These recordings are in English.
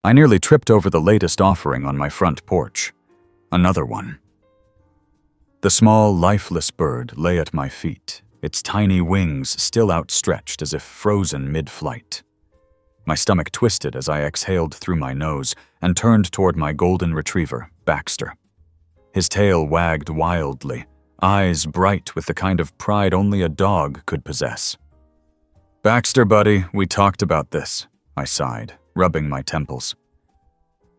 I nearly tripped over the latest offering on my front porch. Another one. The small, lifeless bird lay at my feet, its tiny wings still outstretched as if frozen mid-flight. My stomach twisted as I exhaled through my nose and turned toward my golden retriever, Baxter. His tail wagged wildly, eyes bright with the kind of pride only a dog could possess. "Baxter, buddy, we talked about this," I sighed, rubbing my temples.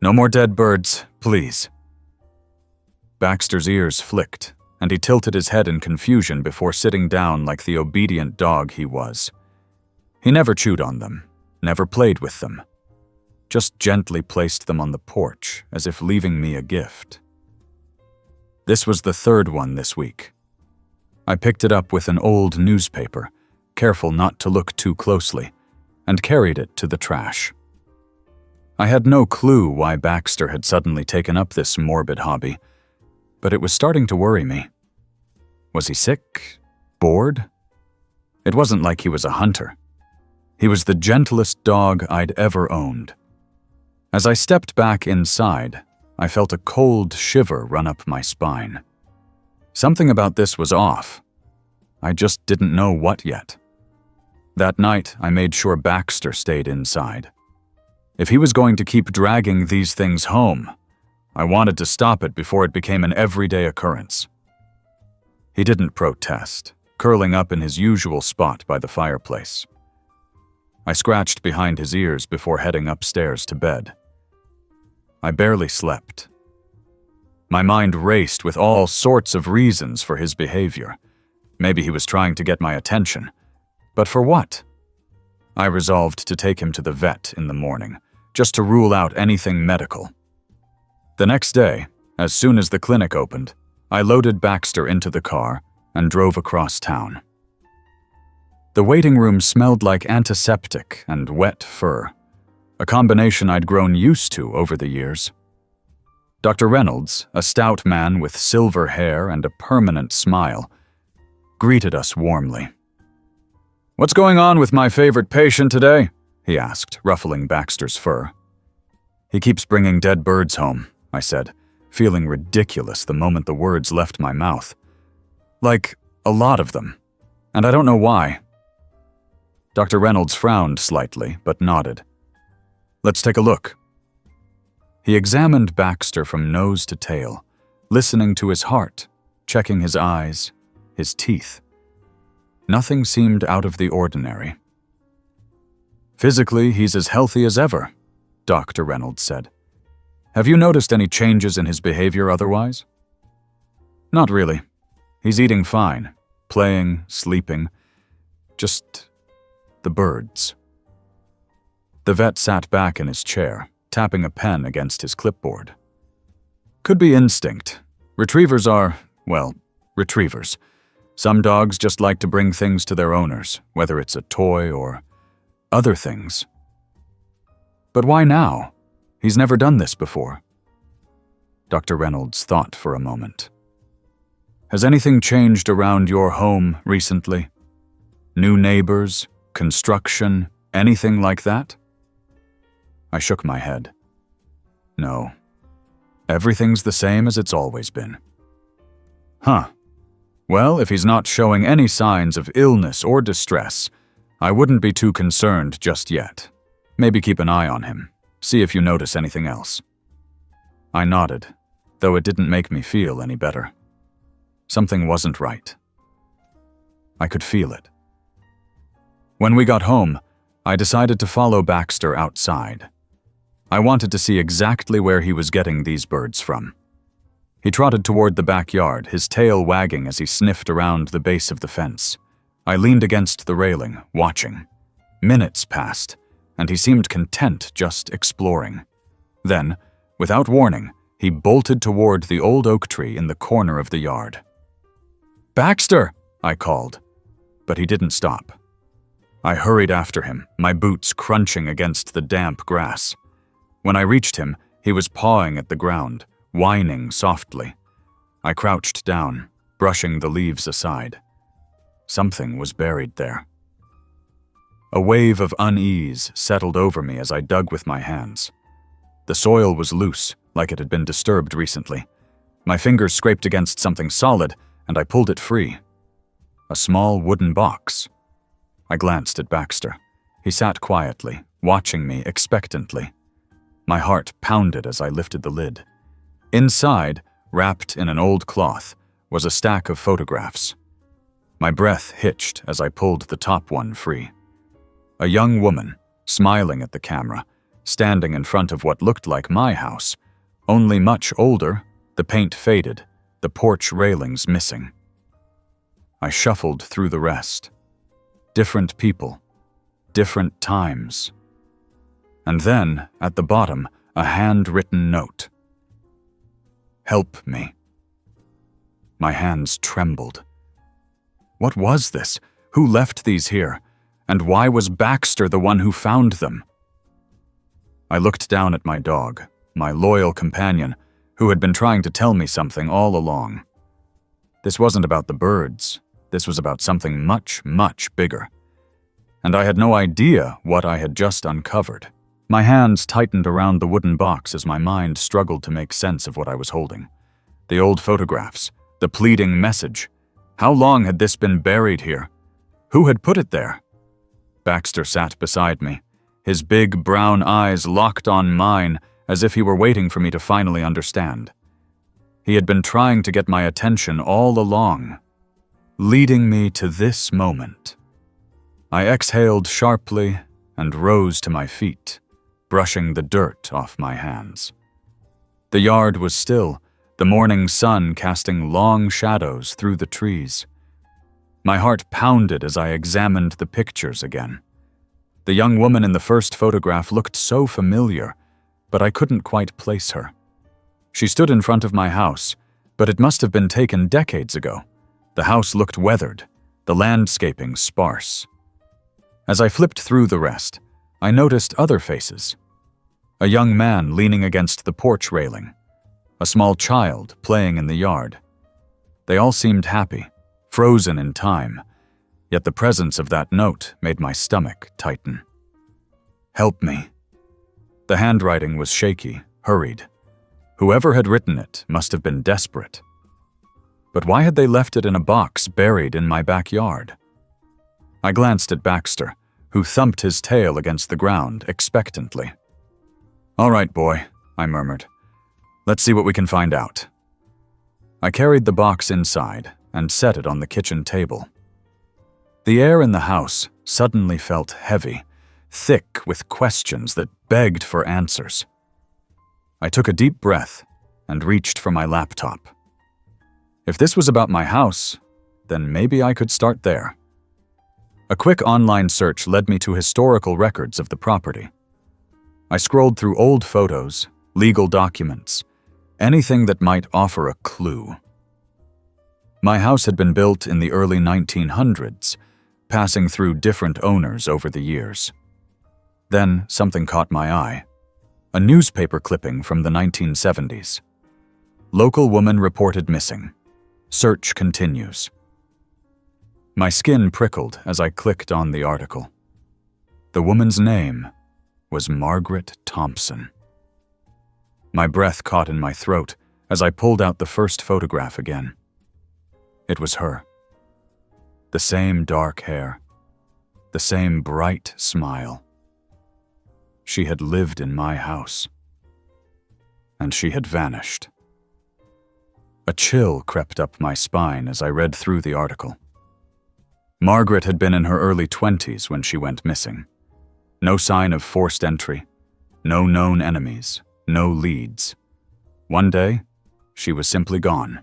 "No more dead birds, please." Baxter's ears flicked, and he tilted his head in confusion before sitting down like the obedient dog he was. He never chewed on them, never played with them, just gently placed them on the porch as if leaving me a gift. This was the third one this week. I picked it up with an old newspaper, careful not to look too closely, and carried it to the trash. I had no clue why Baxter had suddenly taken up this morbid hobby, but it was starting to worry me. Was he sick? Bored? It wasn't like he was a hunter. He was the gentlest dog I'd ever owned. As I stepped back inside, I felt a cold shiver run up my spine. Something about this was off. I just didn't know what yet. That night, I made sure Baxter stayed inside. If he was going to keep dragging these things home, I wanted to stop it before it became an everyday occurrence. He didn't protest, curling up in his usual spot by the fireplace. I scratched behind his ears before heading upstairs to bed. I barely slept. My mind raced with all sorts of reasons for his behavior. Maybe he was trying to get my attention. But for what? I resolved to take him to the vet in the morning, just to rule out anything medical. The next day, as soon as the clinic opened, I loaded Baxter into the car and drove across town. The waiting room smelled like antiseptic and wet fur, a combination I'd grown used to over the years. Dr. Reynolds, a stout man with silver hair and a permanent smile, greeted us warmly. "What's going on with my favorite patient today?" he asked, ruffling Baxter's fur. "He keeps bringing dead birds home," I said, feeling ridiculous the moment the words left my mouth. "Like, a lot of them. And I don't know why." Dr. Reynolds frowned slightly, but nodded. "Let's take a look." He examined Baxter from nose to tail, listening to his heart, checking his eyes, his teeth. Nothing seemed out of the ordinary. "Physically, he's as healthy as ever," Dr. Reynolds said. "Have you noticed any changes in his behavior otherwise?" "Not really. He's eating fine, playing, sleeping. Just the birds." The vet sat back in his chair, tapping a pen against his clipboard. "Could be instinct. Retrievers are, well, retrievers. Some dogs just like to bring things to their owners, whether it's a toy or other things." "But why now? He's never done this before." Dr. Reynolds thought for a moment. "Has anything changed around your home recently? New neighbors, construction, anything like that?" I shook my head. "No. Everything's the same as it's always been." "Huh. Well, if he's not showing any signs of illness or distress, I wouldn't be too concerned just yet. Maybe keep an eye on him, see if you notice anything else." I nodded, though it didn't make me feel any better. Something wasn't right. I could feel it. When we got home, I decided to follow Baxter outside. I wanted to see exactly where he was getting these birds from. He trotted toward the backyard, his tail wagging as he sniffed around the base of the fence. I leaned against the railing, watching. Minutes passed, and he seemed content just exploring. Then, without warning, he bolted toward the old oak tree in the corner of the yard. "Baxter!" I called, but he didn't stop. I hurried after him, my boots crunching against the damp grass. When I reached him, he was pawing at the ground, whining softly. I crouched down, brushing the leaves aside. Something was buried there. A wave of unease settled over me as I dug with my hands. The soil was loose, like it had been disturbed recently. My fingers scraped against something solid, and I pulled it free. A small wooden box. I glanced at Baxter. He sat quietly, watching me expectantly. My heart pounded as I lifted the lid. Inside, wrapped in an old cloth, was a stack of photographs. My breath hitched as I pulled the top one free. A young woman, smiling at the camera, standing in front of what looked like my house, only much older, the paint faded, the porch railings missing. I shuffled through the rest. Different people, different times. And then, at the bottom, a handwritten note. Help me. My hands trembled. What was this? Who left these here? And why was Baxter the one who found them? I looked down at my dog, my loyal companion, who had been trying to tell me something all along. This wasn't about the birds. This was about something much, much bigger. And I had no idea what I had just uncovered. My hands tightened around the wooden box as my mind struggled to make sense of what I was holding. The old photographs, the pleading message. How long had this been buried here? Who had put it there? Baxter sat beside me, his big brown eyes locked on mine as if he were waiting for me to finally understand. He had been trying to get my attention all along, leading me to this moment. I exhaled sharply and rose to my feet, brushing the dirt off my hands. The yard was still, the morning sun casting long shadows through the trees. My heart pounded as I examined the pictures again. The young woman in the first photograph looked so familiar, but I couldn't quite place her. She stood in front of my house, but it must have been taken decades ago. The house looked weathered, the landscaping sparse. As I flipped through the rest, I noticed other faces. A young man leaning against the porch railing, a small child playing in the yard. They all seemed happy, frozen in time, yet the presence of that note made my stomach tighten. Help me. The handwriting was shaky, hurried. Whoever had written it must have been desperate. But why had they left it in a box buried in my backyard? I glanced at Baxter, who thumped his tail against the ground expectantly. All right, boy, I murmured. Let's see what we can find out. I carried the box inside and set it on the kitchen table. The air in the house suddenly felt heavy, thick with questions that begged for answers. I took a deep breath and reached for my laptop. If this was about my house, then maybe I could start there. A quick online search led me to historical records of the property. I scrolled through old photos, legal documents, anything that might offer a clue. My house had been built in the early 1900s, passing through different owners over the years. Then something caught my eye. A newspaper clipping from the 1970s. Local woman reported missing. Search continues. My skin prickled as I clicked on the article. The woman's name was Margaret Thompson. My breath caught in my throat as I pulled out the first photograph again. It was her. The same dark hair, the same bright smile. She had lived in my house. And she had vanished. A chill crept up my spine as I read through the article. Margaret had been in her early 20s when she went missing. No sign of forced entry, no known enemies, no leads. One day, she was simply gone.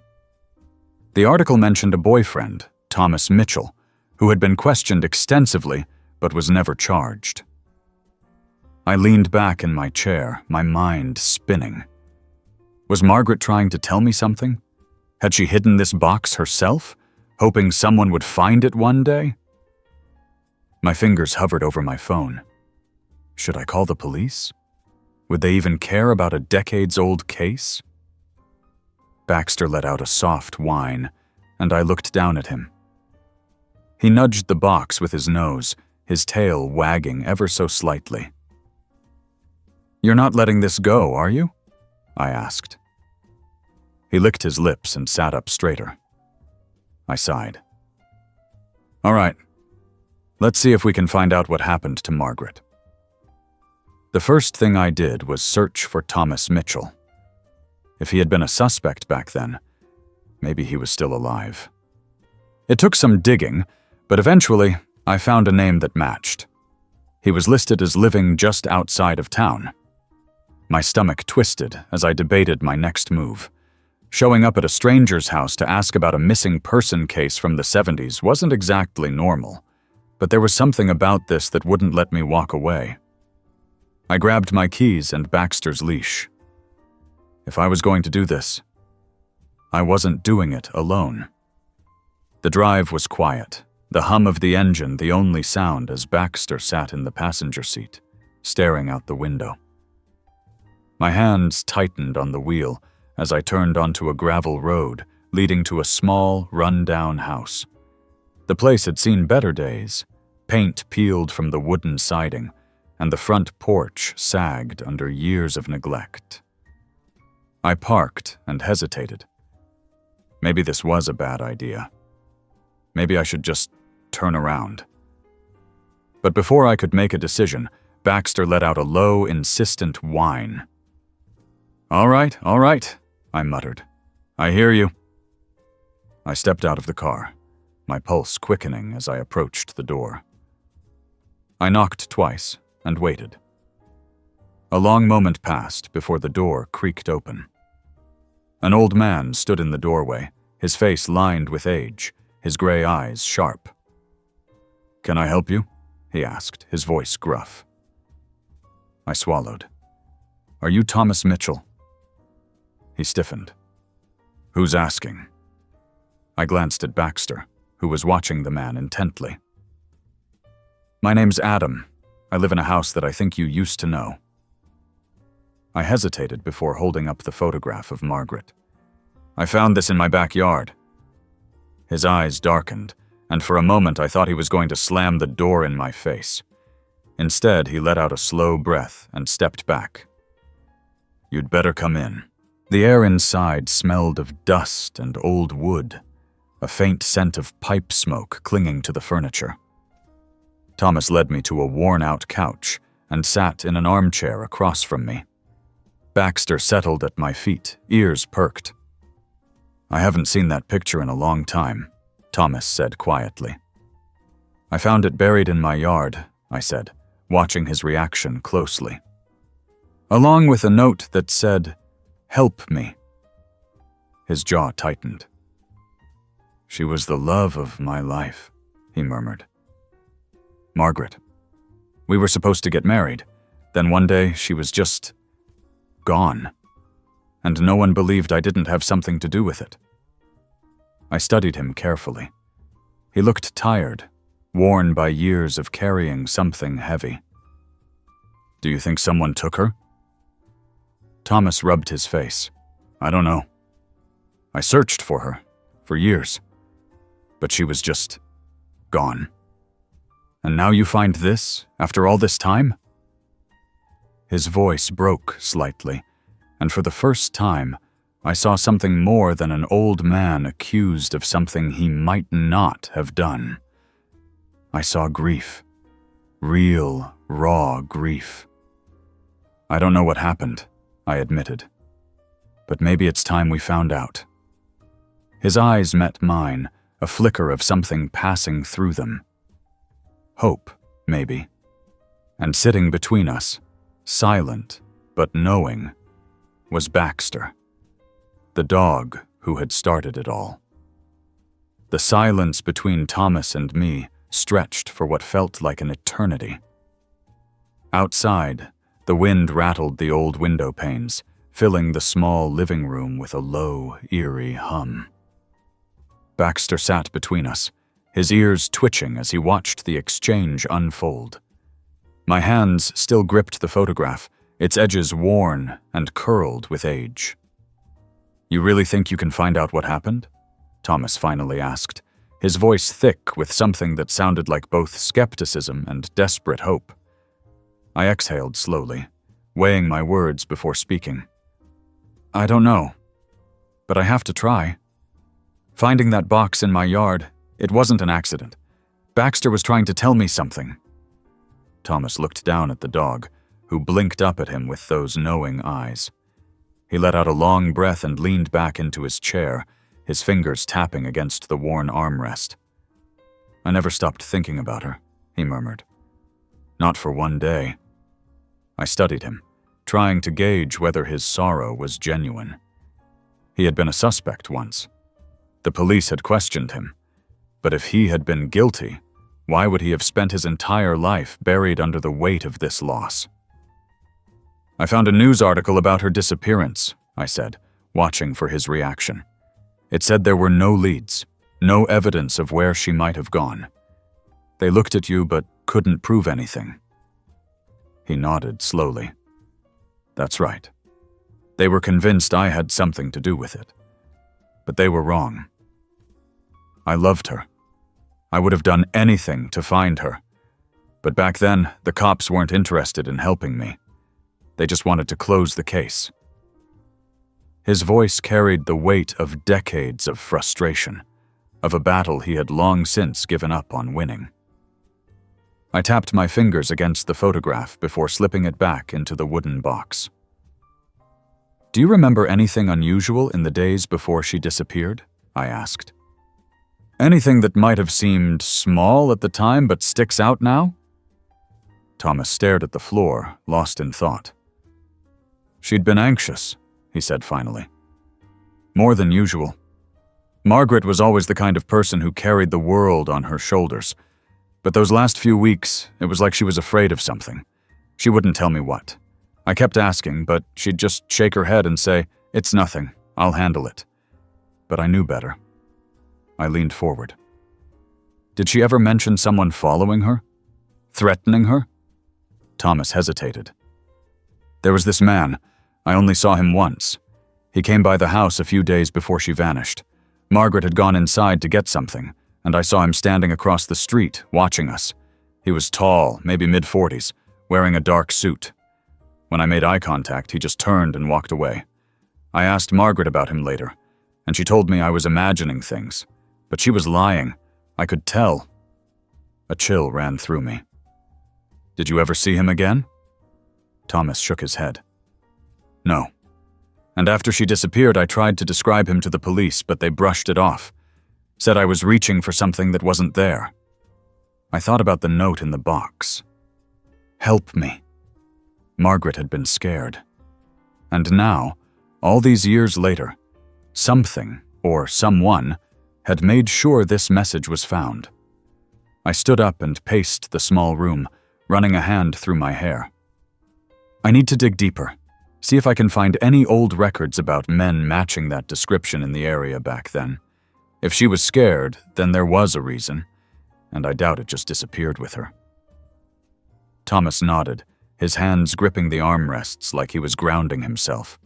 The article mentioned a boyfriend, Thomas Mitchell, who had been questioned extensively but was never charged. I leaned back in my chair, my mind spinning. Was Margaret trying to tell me something? Had she hidden this box herself, hoping someone would find it one day? My fingers hovered over my phone. Should I call the police? Would they even care about a decades-old case? Baxter let out a soft whine, and I looked down at him. He nudged the box with his nose, his tail wagging ever so slightly. You're not letting this go, are you? I asked. He licked his lips and sat up straighter. I sighed. All right, let's see if we can find out what happened to Margaret. The first thing I did was search for Thomas Mitchell. If he had been a suspect back then, maybe he was still alive. It took some digging, but eventually I found a name that matched. He was listed as living just outside of town. My stomach twisted as I debated my next move. Showing up at a stranger's house to ask about a missing person case from the 70s wasn't exactly normal, but there was something about this that wouldn't let me walk away. I grabbed my keys and Baxter's leash. If I was going to do this, I wasn't doing it alone. The drive was quiet, the hum of the engine the only sound as Baxter sat in the passenger seat, staring out the window. My hands tightened on the wheel as I turned onto a gravel road leading to a small, run-down house. The place had seen better days, paint peeled from the wooden siding, and the front porch sagged under years of neglect. I parked and hesitated. Maybe this was a bad idea. Maybe I should just turn around. But before I could make a decision, Baxter let out a low, insistent whine. All right, I muttered. I hear you. I stepped out of the car, my pulse quickening as I approached the door. I knocked twice and waited. A long moment passed before the door creaked open. An old man stood in the doorway, his face lined with age, his gray eyes sharp. Can I help you? He asked, his voice gruff. I swallowed. Are you Thomas Mitchell? He stiffened. Who's asking? I glanced at Baxter, who was watching the man intently. My name's Adam. I live in a house that I think you used to know. I hesitated before holding up the photograph of Margaret. I found this in my backyard. His eyes darkened, and for a moment I thought he was going to slam the door in my face. Instead, he let out a slow breath and stepped back. You'd better come in. The air inside smelled of dust and old wood, a faint scent of pipe smoke clinging to the furniture. Thomas led me to a worn-out couch and sat in an armchair across from me. Baxter settled at my feet, ears perked. I haven't seen that picture in a long time, Thomas said quietly. I found it buried in my yard, I said, watching his reaction closely. Along with a note that said, "Help me." His jaw tightened. She was the love of my life, he murmured. Margaret. We were supposed to get married. Then one day she was just gone. And no one believed I didn't have something to do with it. I studied him carefully. He looked tired, worn by years of carrying something heavy. Do you think someone took her? Thomas rubbed his face. I don't know. I searched for her, for years. But she was just gone. And now you find this, after all this time? His voice broke slightly, and for the first time, I saw something more than an old man accused of something he might not have done. I saw grief. Real, raw grief. I don't know what happened, I admitted. But maybe it's time we found out. His eyes met mine, a flicker of something passing through them. Hope, maybe. And sitting between us, silent but knowing, was Baxter, the dog who had started it all. The silence between Thomas and me stretched for what felt like an eternity. Outside, the wind rattled the old window panes, filling the small living room with a low, eerie hum. Baxter sat between us, his ears twitching as he watched the exchange unfold. My hands still gripped the photograph, its edges worn and curled with age. You really think you can find out what happened? Thomas finally asked, his voice thick with something that sounded like both skepticism and desperate hope. I exhaled slowly, weighing my words before speaking. I don't know, but I have to try. Finding that box in my yard, it wasn't an accident. Baxter was trying to tell me something. Thomas looked down at the dog, who blinked up at him with those knowing eyes. He let out a long breath and leaned back into his chair, his fingers tapping against the worn armrest. I never stopped thinking about her, he murmured. Not for one day. I studied him, trying to gauge whether his sorrow was genuine. He had been a suspect once. The police had questioned him. But if he had been guilty, why would he have spent his entire life buried under the weight of this loss? I found a news article about her disappearance, I said, watching for his reaction. It said there were no leads, no evidence of where she might have gone. They looked at you but couldn't prove anything. He nodded slowly. That's right. They were convinced I had something to do with it. But they were wrong. I loved her. I would have done anything to find her. But back then, the cops weren't interested in helping me. They just wanted to close the case. His voice carried the weight of decades of frustration, of a battle he had long since given up on winning. I tapped my fingers against the photograph before slipping it back into the wooden box. Do you remember anything unusual in the days before she disappeared? I asked. Anything that might have seemed small at the time but sticks out now? Thomas stared at the floor, lost in thought. She'd been anxious, he said finally. More than usual. Margaret was always the kind of person who carried the world on her shoulders. But those last few weeks, it was like she was afraid of something. She wouldn't tell me what. I kept asking, but she'd just shake her head and say, "It's nothing, I'll handle it." But I knew better. I leaned forward. Did she ever mention someone following her? Threatening her? Thomas hesitated. There was this man. I only saw him once. He came by the house a few days before she vanished. Margaret had gone inside to get something, and I saw him standing across the street, watching us. He was tall, maybe mid-40s, wearing a dark suit. When I made eye contact, he just turned and walked away. I asked Margaret about him later, and she told me I was imagining things. But she was lying. I could tell. A chill ran through me. Did you ever see him again? Thomas shook his head. No. And after she disappeared, I tried to describe him to the police, but they brushed it off. Said I was reaching for something that wasn't there. I thought about the note in the box. Help me. Margaret had been scared. And now, all these years later, something, or someone, had made sure this message was found. I stood up and paced the small room, running a hand through my hair. I need to dig deeper, see if I can find any old records about men matching that description in the area back then. If she was scared, then there was a reason, and I doubt it just disappeared with her. Thomas nodded, his hands gripping the armrests like he was grounding himself.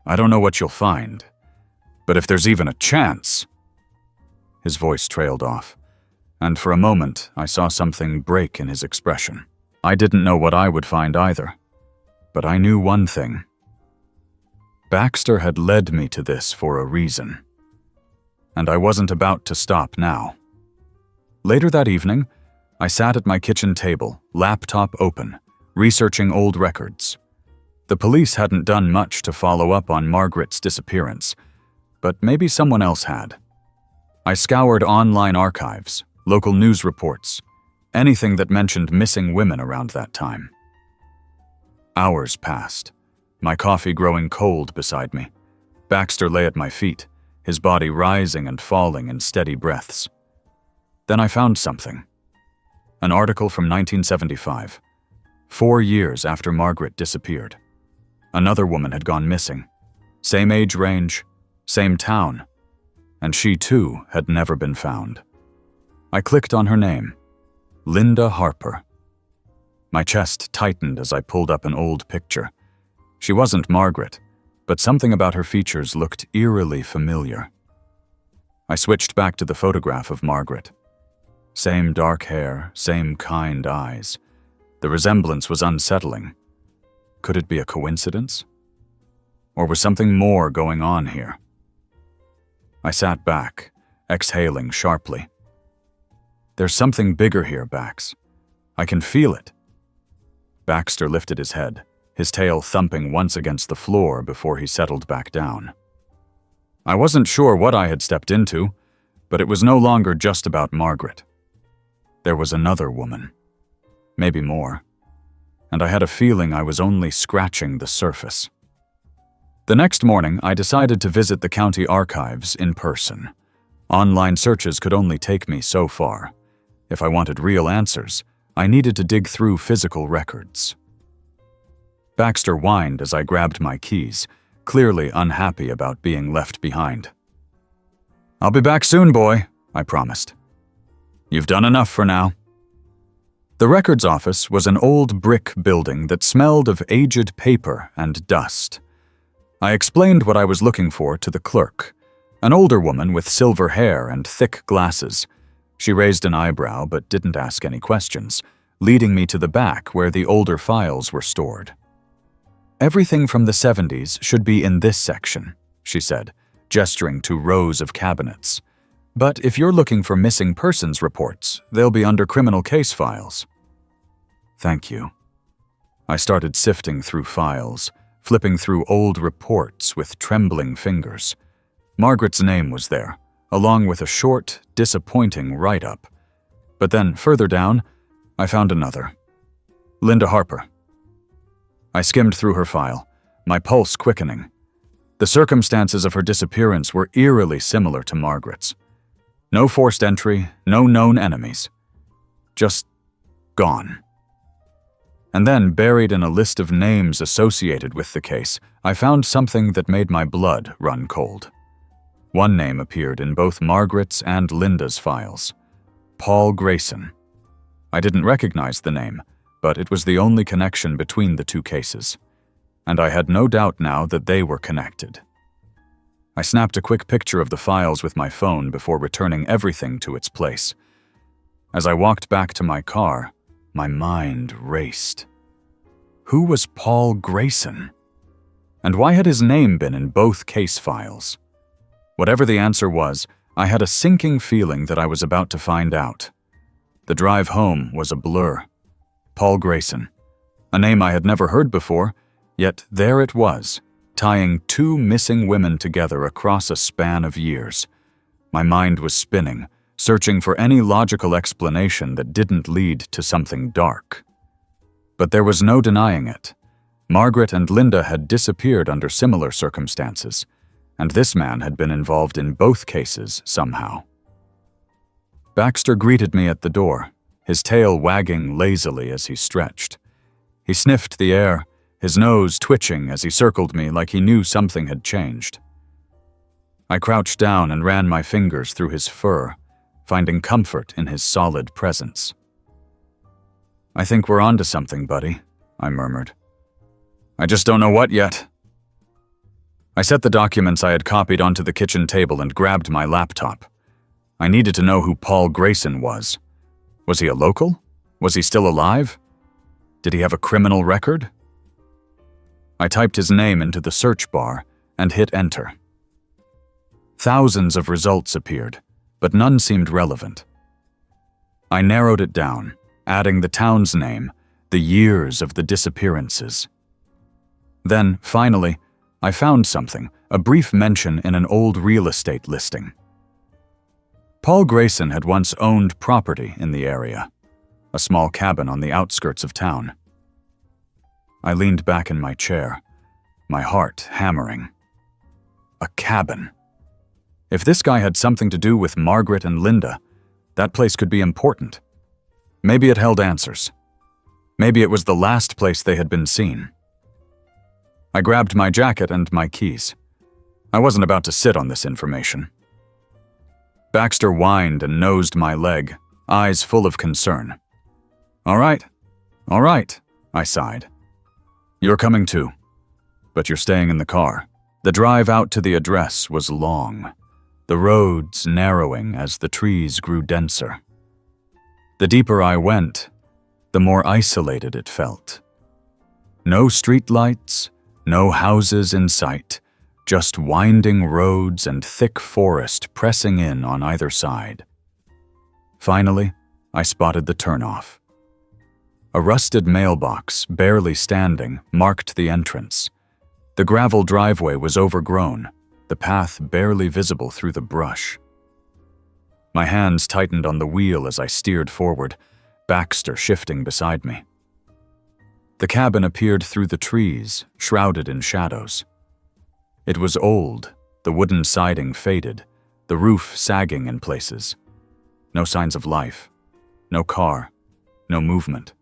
I don't know what you'll find, but if there's even a chance... His voice trailed off, and for a moment I saw something break in his expression. I didn't know what I would find either, but I knew one thing. Baxter had led me to this for a reason, and I wasn't about to stop now. Later that evening, I sat at my kitchen table, laptop open, researching old records. The police hadn't done much to follow up on Margaret's disappearance, but maybe someone else had. I scoured online archives, local news reports, anything that mentioned missing women around that time. Hours passed, my coffee growing cold beside me. Baxter lay at my feet, his body rising and falling in steady breaths. Then I found something. An article from 1975, 4 years after Margaret disappeared. Another woman had gone missing. Same age range, same town, and she too had never been found. I clicked on her name, Linda Harper. My chest tightened as I pulled up an old picture. She wasn't Margaret, but something about her features looked eerily familiar. I switched back to the photograph of Margaret. Same dark hair, same kind eyes. The resemblance was unsettling. Could it be a coincidence? Or was something more going on here? I sat back, exhaling sharply. There's something bigger here, Bax. I can feel it. Baxter lifted his head, his tail thumping once against the floor before he settled back down. I wasn't sure what I had stepped into, but it was no longer just about Margaret. There was another woman. Maybe more. And I had a feeling I was only scratching the surface. The next morning, I decided to visit the county archives in person. Online searches could only take me so far. If I wanted real answers, I needed to dig through physical records. Baxter whined as I grabbed my keys, clearly unhappy about being left behind. "I'll be back soon, boy," I promised. "You've done enough for now." The records office was an old brick building that smelled of aged paper and dust. I explained what I was looking for to the clerk, an older woman with silver hair and thick glasses. She raised an eyebrow but didn't ask any questions, leading me to the back where the older files were stored. "Everything from the 70s should be in this section," she said, gesturing to rows of cabinets. "But if you're looking for missing persons reports, they'll be under criminal case files." "Thank you." I started sifting through files, flipping through old reports with trembling fingers. Margaret's name was there, along with a short, disappointing write-up. But then, further down, I found another. Linda Harper. I skimmed through her file, my pulse quickening. The circumstances of her disappearance were eerily similar to Margaret's. No forced entry, no known enemies. Just gone. And then, buried in a list of names associated with the case, I found something that made my blood run cold. One name appeared in both Margaret's and Linda's files. Paul Grayson. I didn't recognize the name, but it was the only connection between the two cases. And I had no doubt now that they were connected. I snapped a quick picture of the files with my phone before returning everything to its place. As I walked back to my car, my mind raced. Who was Paul Grayson? And why had his name been in both case files? Whatever the answer was, I had a sinking feeling that I was about to find out. The drive home was a blur. Paul Grayson, a name I had never heard before, yet there it was, tying two missing women together across a span of years. My mind was spinning, searching for any logical explanation that didn't lead to something dark. But there was no denying it. Margaret and Linda had disappeared under similar circumstances, and this man had been involved in both cases somehow. Baxter greeted me at the door, his tail wagging lazily as he stretched. He sniffed the air, his nose twitching as he circled me like he knew something had changed. I crouched down and ran my fingers through his fur, finding comfort in his solid presence. "I think we're onto something, buddy," I murmured. "I just don't know what yet." I set the documents I had copied onto the kitchen table and grabbed my laptop. I needed to know who Paul Grayson was. Was he a local? Was he still alive? Did he have a criminal record? I typed his name into the search bar and hit enter. Thousands of results appeared, but none seemed relevant. I narrowed it down, adding the town's name, the years of the disappearances. Then, finally, I found something, a brief mention in an old real estate listing. Paul Grayson had once owned property in the area, a small cabin on the outskirts of town. I leaned back in my chair, my heart hammering. A cabin. If this guy had something to do with Margaret and Linda, that place could be important. Maybe it held answers. Maybe it was the last place they had been seen. I grabbed my jacket and my keys. I wasn't about to sit on this information. Baxter whined and nosed my leg, eyes full of concern. All right, I sighed. "You're coming too, but you're staying in the car." The drive out to the address was long, the roads narrowing as the trees grew denser. The deeper I went, the more isolated it felt. No streetlights, no houses in sight, just winding roads and thick forest pressing in on either side. Finally, I spotted the turnoff. A rusted mailbox, barely standing, marked the entrance. The gravel driveway was overgrown, the path barely visible through the brush. My hands tightened on the wheel as I steered forward, Baxter shifting beside me. The cabin appeared through the trees, shrouded in shadows. It was old, the wooden siding faded, the roof sagging in places. No signs of life, no car, no movement.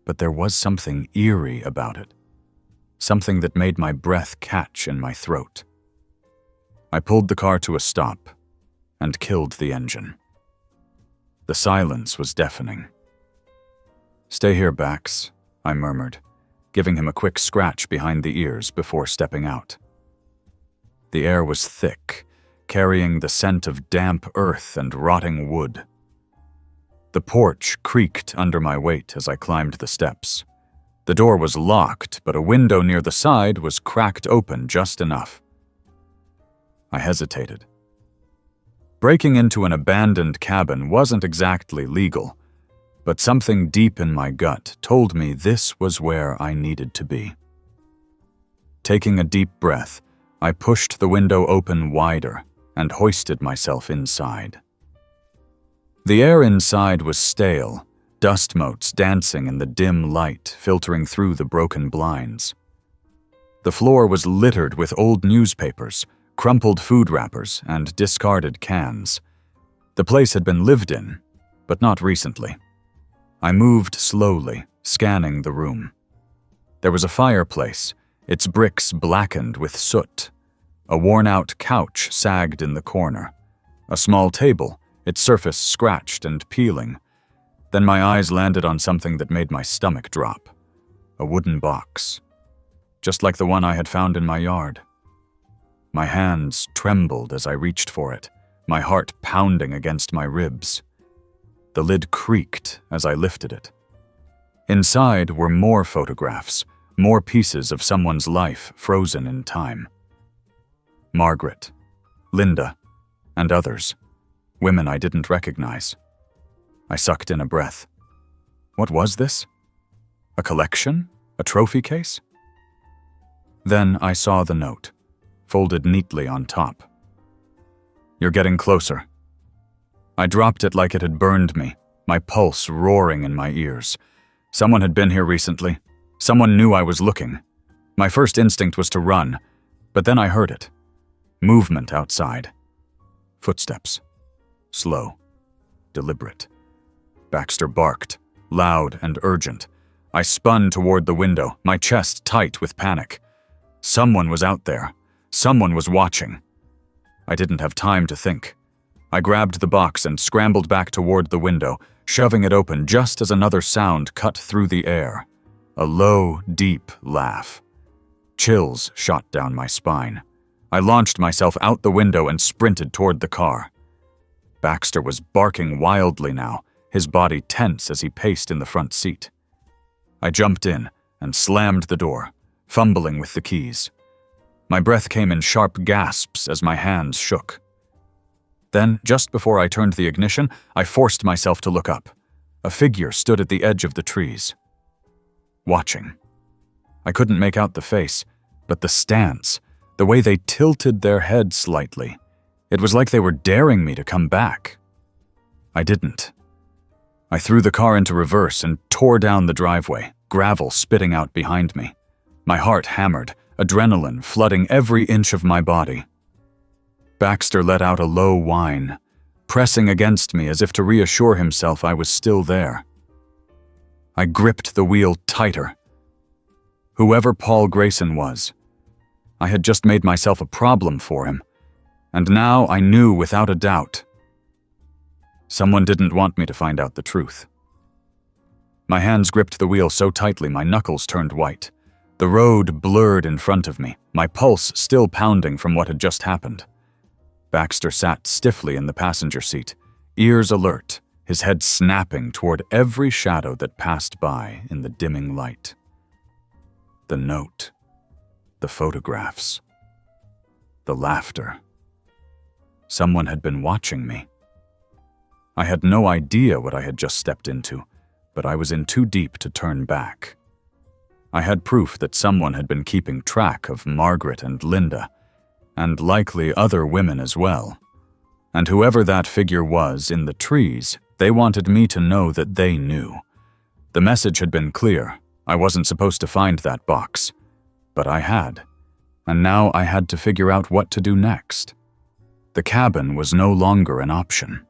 But there was something eerie about it, something that made my breath catch in my throat. I pulled the car to a stop and killed the engine. The silence was deafening. "Stay here, Bax," I murmured, giving him a quick scratch behind the ears before stepping out. The air was thick, carrying the scent of damp earth and rotting wood. The porch creaked under my weight as I climbed the steps. The door was locked, but a window near the side was cracked open just enough. I hesitated. Breaking into an abandoned cabin wasn't exactly legal, but something deep in my gut told me this was where I needed to be. Taking a deep breath, I pushed the window open wider and hoisted myself inside. The air inside was stale, dust motes dancing in the dim light filtering through the broken blinds. The floor was littered with old newspapers, crumpled food wrappers, and discarded cans. The place had been lived in, but not recently. I moved slowly, scanning the room. There was a fireplace, its bricks blackened with soot. A worn-out couch sagged in the corner. A small table, its surface scratched and peeling. Then my eyes landed on something that made my stomach drop. A wooden box, just like the one I had found in my yard. My hands trembled as I reached for it, my heart pounding against my ribs. The lid creaked as I lifted it. Inside were more photographs, more pieces of someone's life frozen in time. Margaret, Linda, and others, women I didn't recognize. I sucked in a breath. What was this? A collection? A trophy case? Then I saw the note, folded neatly on top. "You're getting closer." I dropped it like it had burned me, my pulse roaring in my ears. Someone had been here recently. Someone knew I was looking. My first instinct was to run, but then I heard it. Movement outside. Footsteps. Slow. Deliberate. Baxter barked, loud and urgent. I spun toward the window, my chest tight with panic. Someone was out there. Someone was watching. I didn't have time to think. I grabbed the box and scrambled back toward the window, shoving it open just as another sound cut through the air. A low, deep laugh. Chills shot down my spine. I launched myself out the window and sprinted toward the car. Baxter was barking wildly now, his body tense as he paced in the front seat. I jumped in and slammed the door, fumbling with the keys. My breath came in sharp gasps as my hands shook. Then, just before I turned the ignition, I forced myself to look up. A figure stood at the edge of the trees, watching. I couldn't make out the face, but the stance, the way they tilted their head slightly. It was like they were daring me to come back. I didn't. I threw the car into reverse and tore down the driveway, gravel spitting out behind me. My heart hammered, adrenaline flooding every inch of my body. Baxter let out a low whine, pressing against me as if to reassure himself I was still there. I gripped the wheel tighter. Whoever Paul Grayson was, I had just made myself a problem for him, and now I knew without a doubt. Someone didn't want me to find out the truth. My hands gripped the wheel so tightly my knuckles turned white. The road blurred in front of me, my pulse still pounding from what had just happened. Baxter sat stiffly in the passenger seat, ears alert, his head snapping toward every shadow that passed by in the dimming light. The note. The photographs. The laughter. Someone had been watching me. I had no idea what I had just stepped into, but I was in too deep to turn back. I had proof that someone had been keeping track of Margaret and Linda, and likely other women as well. And whoever that figure was in the trees, they wanted me to know that they knew. The message had been clear. I wasn't supposed to find that box. But I had. And now I had to figure out what to do next. The cabin was no longer an option.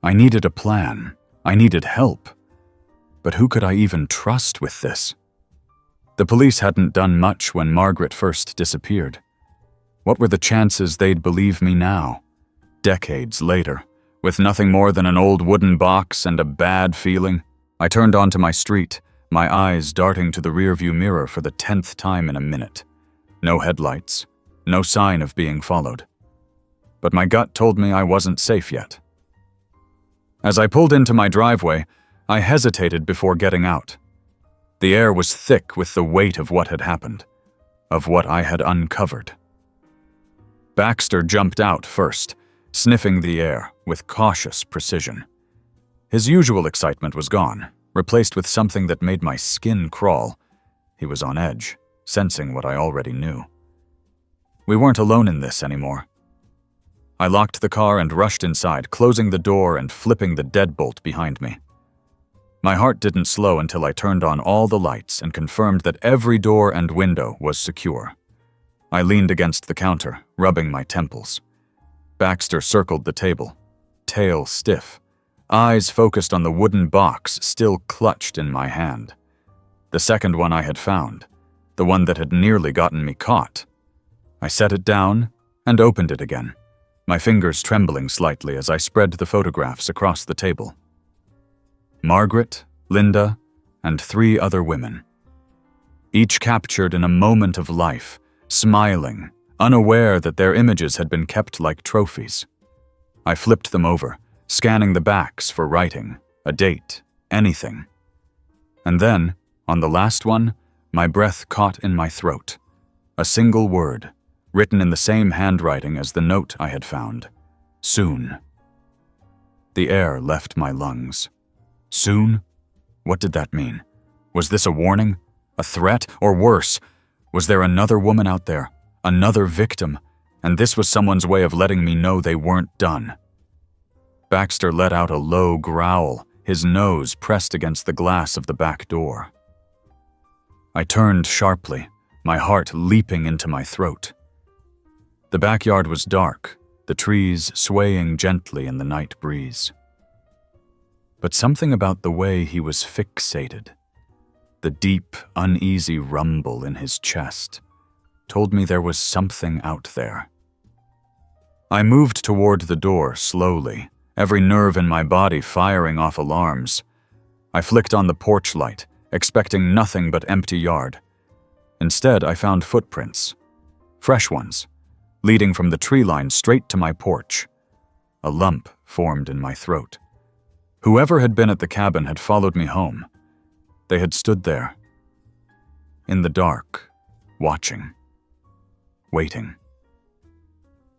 I needed a plan. I needed help. But who could I even trust with this? The police hadn't done much when Margaret first disappeared. What were the chances they'd believe me now? Decades later, with nothing more than an old wooden box and a bad feeling, I turned onto my street, my eyes darting to the rearview mirror for the 10th time in a minute. No headlights, no sign of being followed. But my gut told me I wasn't safe yet. As I pulled into my driveway, I hesitated before getting out. The air was thick with the weight of what had happened, of what I had uncovered. Baxter jumped out first, sniffing the air with cautious precision. His usual excitement was gone, replaced with something that made my skin crawl. He was on edge, sensing what I already knew. We weren't alone in this anymore. I locked the car and rushed inside, closing the door and flipping the deadbolt behind me. My heart didn't slow until I turned on all the lights and confirmed that every door and window was secure. I leaned against the counter, rubbing my temples. Baxter circled the table, tail stiff, eyes focused on the wooden box still clutched in my hand. The second one I had found, the one that had nearly gotten me caught. I set it down and opened it again, my fingers trembling slightly as I spread the photographs across the table. Margaret, Linda, and 3 other women. Each captured in a moment of life, smiling, unaware that their images had been kept like trophies. I flipped them over, scanning the backs for writing, a date, anything. And then, on the last one, my breath caught in my throat. A single word, written in the same handwriting as the note I had found. Soon. The air left my lungs. Soon? What did that mean? Was this a warning? A threat? Or worse, was there another woman out there? Another victim? And this was someone's way of letting me know they weren't done. Baxter let out a low growl, his nose pressed against the glass of the back door. I turned sharply, my heart leaping into my throat. The backyard was dark, the trees swaying gently in the night breeze. But something about the way he was fixated, the deep, uneasy rumble in his chest, told me there was something out there. I moved toward the door slowly, every nerve in my body firing off alarms. I flicked on the porch light, expecting nothing but empty yard. Instead, I found footprints, fresh ones, leading from the tree line straight to my porch. A lump formed in my throat. Whoever had been at the cabin had followed me home. They had stood there, in the dark, watching, waiting.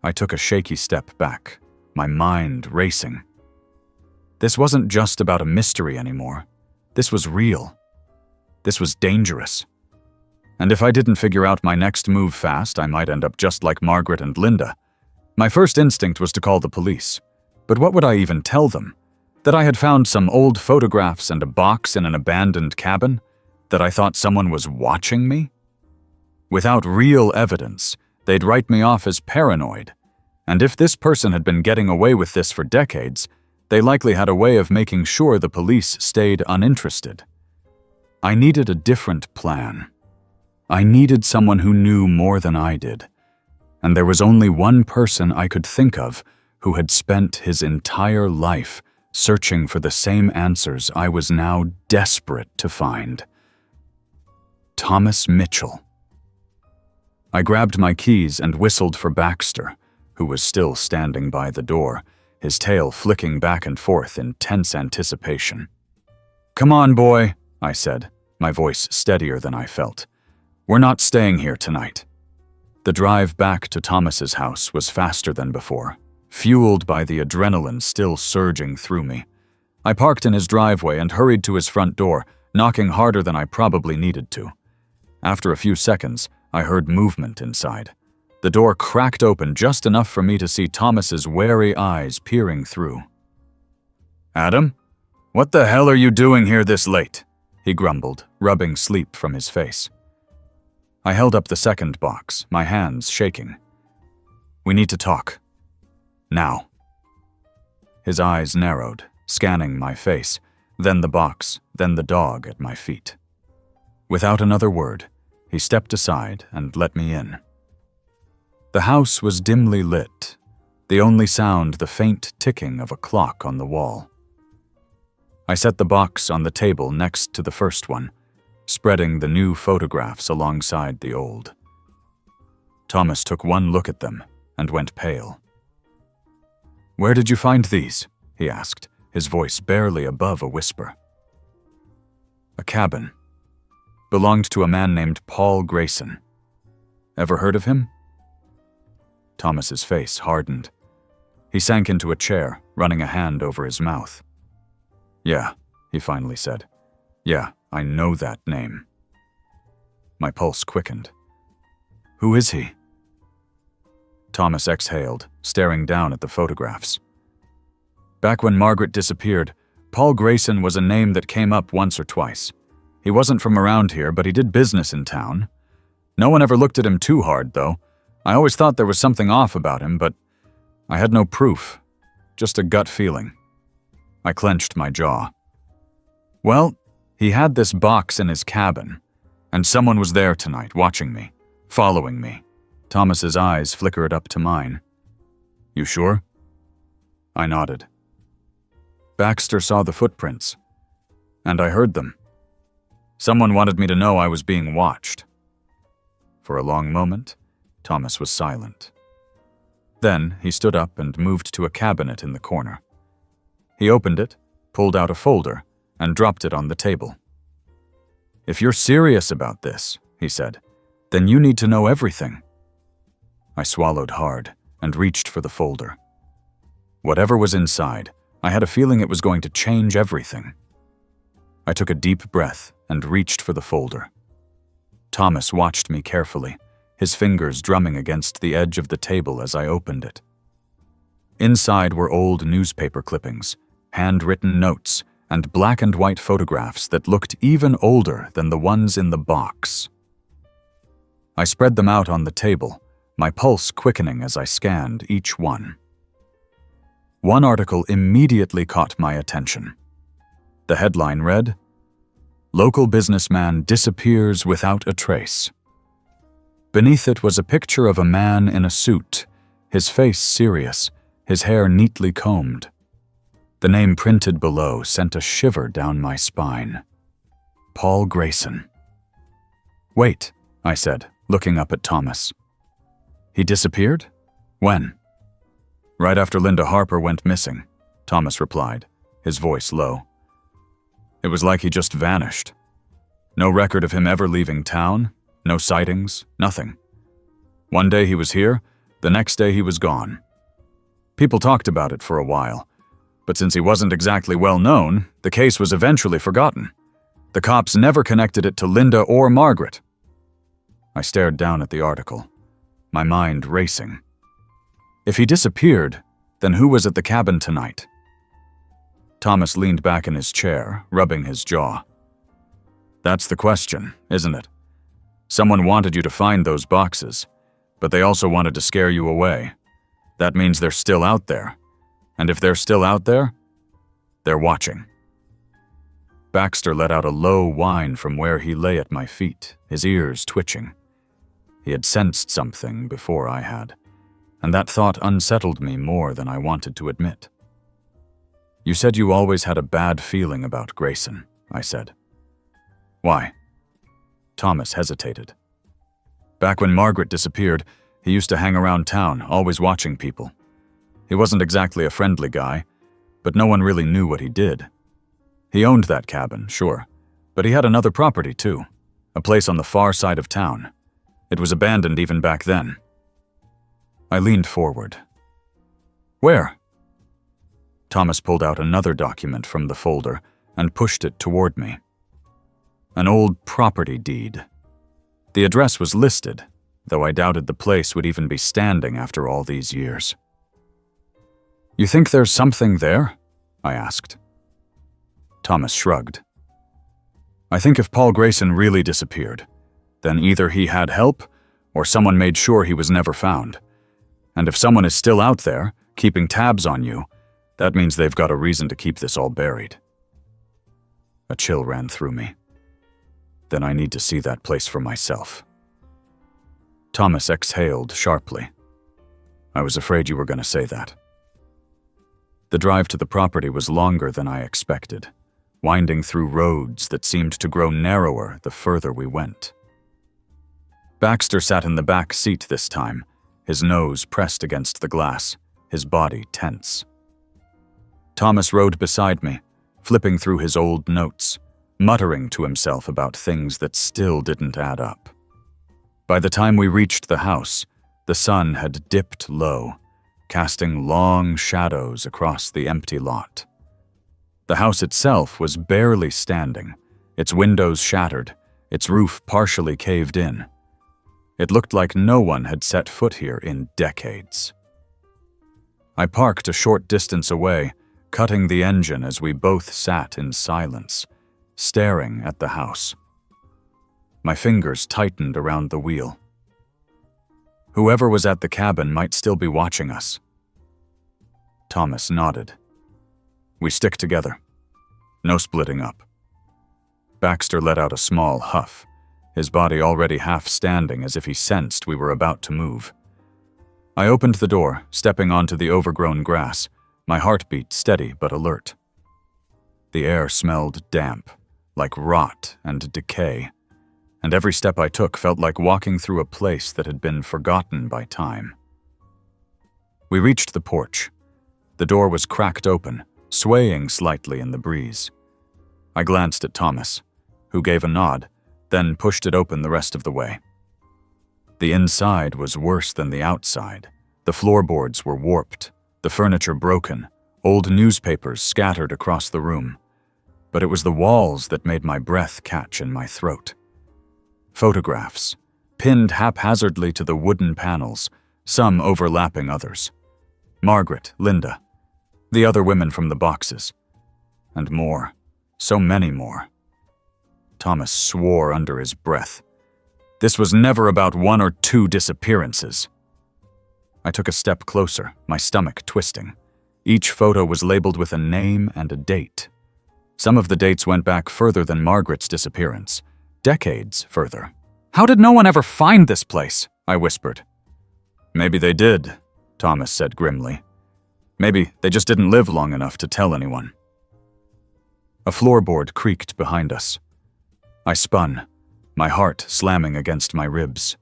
I took a shaky step back, my mind racing. This wasn't just about a mystery anymore. This was real. This was dangerous. And if I didn't figure out my next move fast, I might end up just like Margaret and Linda. My first instinct was to call the police. But what would I even tell them? That I had found some old photographs and a box in an abandoned cabin? That I thought someone was watching me? Without real evidence, they'd write me off as paranoid. And if this person had been getting away with this for decades, they likely had a way of making sure the police stayed uninterested. I needed a different plan. I needed someone who knew more than I did. And there was only one person I could think of who had spent his entire life searching for the same answers I was now desperate to find. Thomas Mitchell. I grabbed my keys and whistled for Baxter, who was still standing by the door, his tail flicking back and forth in tense anticipation. "Come on, boy," I said, my voice steadier than I felt. We're not staying here tonight." The drive back to Thomas's house was faster than before, fueled by the adrenaline still surging through me. I parked in his driveway and hurried to his front door, knocking harder than I probably needed to. After a few seconds, I heard movement inside. The door cracked open just enough for me to see Thomas's wary eyes peering through. "Adam, what the hell are you doing here this late?" he grumbled, rubbing sleep from his face. I held up the second box, my hands shaking. "We need to talk. Now." His eyes narrowed, scanning my face, then the box, then the dog at my feet. Without another word, he stepped aside and let me in. The house was dimly lit, the only sound the faint ticking of a clock on the wall. I set the box on the table next to the first one, spreading the new photographs alongside the old. Thomas took one look at them and went pale. "Where did you find these?" he asked, his voice barely above a whisper. "A cabin. Belonged to a man named Paul Grayson. Ever heard of him?" Thomas's face hardened. He sank into a chair, running a hand over his mouth. "Yeah," he finally said. "Yeah, I know that name." My pulse quickened. "Who is he?" Thomas exhaled, staring down at the photographs. "Back when Margaret disappeared, Paul Grayson was a name that came up once or twice. He wasn't from around here, but he did business in town. No one ever looked at him too hard, though. I always thought there was something off about him, but I had no proof. Just a gut feeling." I clenched my jaw. "Well, he had this box in his cabin, and someone was there tonight, watching me, following me." Thomas's eyes flickered up to mine. "You sure?" I nodded. "Baxter saw the footprints, and I heard them. Someone wanted me to know I was being watched." For a long moment, Thomas was silent. Then he stood up and moved to a cabinet in the corner. He opened it, pulled out a folder, and dropped it on the table. "If you're serious about this," he said, "then you need to know everything." I swallowed hard and reached for the folder. Whatever was inside, I had a feeling it was going to change everything. I took a deep breath and reached for the folder. Thomas watched me carefully, his fingers drumming against the edge of the table as I opened it. Inside were old newspaper clippings, handwritten notes, and black and white photographs that looked even older than the ones in the box. I spread them out on the table, my pulse quickening as I scanned each one. One article immediately caught my attention. The headline read, "Local businessman disappears without a trace." Beneath it was a picture of a man in a suit, his face serious, his hair neatly combed. The name printed below sent a shiver down my spine. Paul Grayson. "Wait," I said, looking up at Thomas. "He disappeared? When?" "Right after Linda Harper went missing," Thomas replied, his voice low. "It was like he just vanished. No record of him ever leaving town, no sightings, nothing. One day he was here, the next day he was gone. People talked about it for a while, but since he wasn't exactly well known, the case was eventually forgotten. The cops never connected it to Linda or Margaret." I stared down at the article, my mind racing. If he disappeared, then who was at the cabin tonight? Thomas leaned back in his chair, rubbing his jaw. "That's the question, isn't it? Someone wanted you to find those boxes, but they also wanted to scare you away. That means they're still out there. And if they're still out there, they're watching." Baxter let out a low whine from where he lay at my feet, his ears twitching. He had sensed something before I had, and that thought unsettled me more than I wanted to admit. "You said you always had a bad feeling about Grayson," I said. "Why?" Thomas hesitated. "Back when Margaret disappeared, he used to hang around town, always watching people. He wasn't exactly a friendly guy, but no one really knew what he did. He owned that cabin, sure, but he had another property too, a place on the far side of town. It was abandoned even back then. I leaned forward. Where? Thomas pulled out another document from the folder and pushed it toward me. An old property deed. The address was listed, though I doubted the place would even be standing after all these years. You think there's something there? I asked. Thomas shrugged. I think if Paul Grayson really disappeared, then either he had help or someone made sure he was never found. And if someone is still out there, keeping tabs on you, that means they've got a reason to keep this all buried. A chill ran through me. Then I need to see that place for myself. Thomas exhaled sharply. I was afraid you were going to say that. The drive to the property was longer than I expected, winding through roads that seemed to grow narrower the further we went. Baxter sat in the back seat this time, his nose pressed against the glass, his body tense. Thomas rode beside me, flipping through his old notes, muttering to himself about things that still didn't add up. By the time we reached the house, the sun had dipped low, casting long shadows across the empty lot. The house itself was barely standing, its windows shattered, its roof partially caved in. It looked like no one had set foot here in decades. I parked a short distance away, cutting the engine as we both sat in silence, staring at the house. My fingers tightened around the wheel. Whoever was at the cabin might still be watching us. Thomas nodded. We stick together. No splitting up. Baxter let out a small huff, his body already half standing as if he sensed we were about to move. I opened the door, stepping onto the overgrown grass, my heartbeat steady but alert. The air smelled damp, like rot and decay, and every step I took felt like walking through a place that had been forgotten by time. We reached the porch. The door was cracked open, swaying slightly in the breeze. I glanced at Thomas, who gave a nod, then pushed it open the rest of the way. The inside was worse than the outside. The floorboards were warped, the furniture broken, old newspapers scattered across the room. But it was the walls that made my breath catch in my throat. Photographs, pinned haphazardly to the wooden panels, some overlapping others. Margaret, Linda, the other women from the boxes. And more, so many more. Thomas swore under his breath. This was never about one or two disappearances. I took a step closer, my stomach twisting. Each photo was labeled with a name and a date. Some of the dates went back further than Margaret's disappearance, decades further. How did no one ever find this place? I whispered. Maybe they did, Thomas said grimly. Maybe they just didn't live long enough to tell anyone. A floorboard creaked behind us. I spun, my heart slamming against my ribs.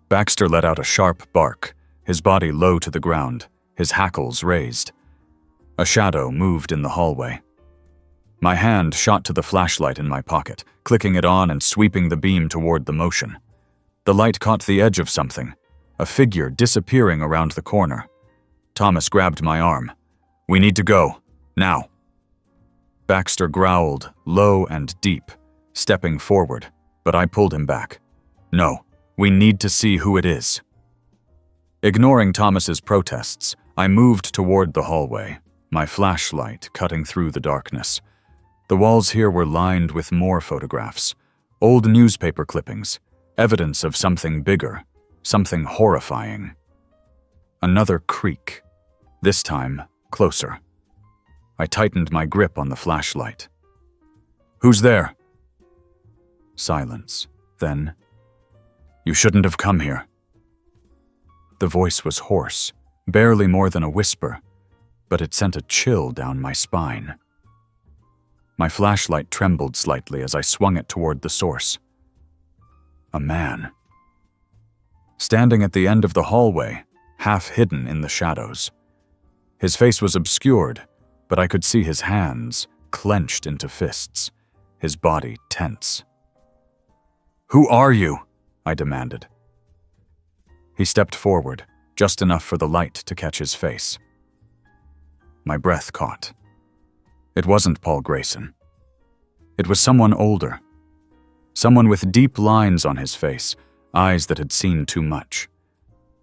Baxter let out a sharp bark, his body low to the ground, his hackles raised. A shadow moved in the hallway. My hand shot to the flashlight in my pocket, clicking it on and sweeping the beam toward the motion. The light caught the edge of something, a figure disappearing around the corner. Thomas grabbed my arm. We need to go, now. Baxter growled, low and deep, stepping forward, but I pulled him back. No, we need to see who it is. Ignoring Thomas's protests, I moved toward the hallway, my flashlight cutting through the darkness. The walls here were lined with more photographs, old newspaper clippings, evidence of something bigger, something horrifying. Another creak, this time closer. I tightened my grip on the flashlight. Who's there? Silence. Then, you shouldn't have come here. The voice was hoarse, barely more than a whisper, but it sent a chill down my spine. My flashlight trembled slightly as I swung it toward the source. A man. Standing at the end of the hallway, half hidden in the shadows. His face was obscured, but I could see his hands clenched into fists, his body tense. "Who are you?" I demanded. He stepped forward, just enough for the light to catch his face. My breath caught. It wasn't Paul Grayson. It was someone older. Someone with deep lines on his face, eyes that had seen too much.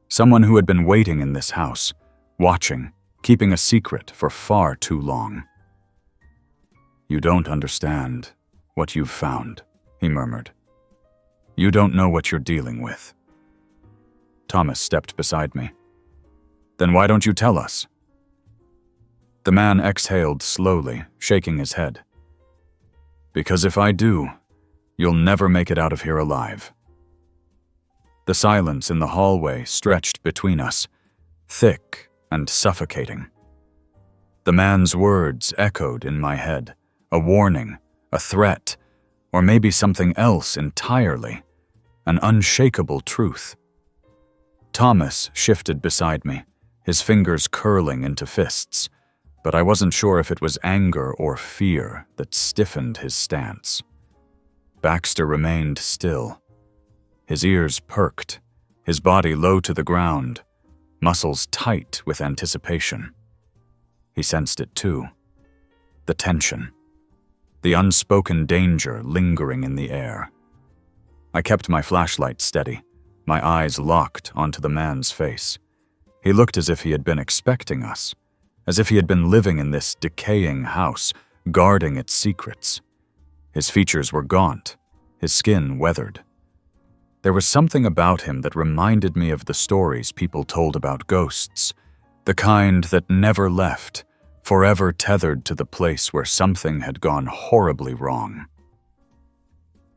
Someone who had been waiting in this house, watching, keeping a secret for far too long. "You don't understand what you've found," he murmured. "You don't know what you're dealing with." Thomas stepped beside me. "Then why don't you tell us?" The man exhaled slowly, shaking his head. "Because if I do, you'll never make it out of here alive." The silence in the hallway stretched between us, thick and suffocating. The man's words echoed in my head, a warning, a threat, or maybe something else entirely, an unshakable truth. Thomas shifted beside me, his fingers curling into fists, but I wasn't sure if it was anger or fear that stiffened his stance. Baxter remained still. His ears perked, his body low to the ground, muscles tight with anticipation. He sensed it too. The tension. The unspoken danger lingering in the air. I kept my flashlight steady, my eyes locked onto the man's face. He looked as if he had been expecting us, as if he had been living in this decaying house, guarding its secrets. His features were gaunt, his skin weathered. There was something about him that reminded me of the stories people told about ghosts, the kind that never left, forever tethered to the place where something had gone horribly wrong.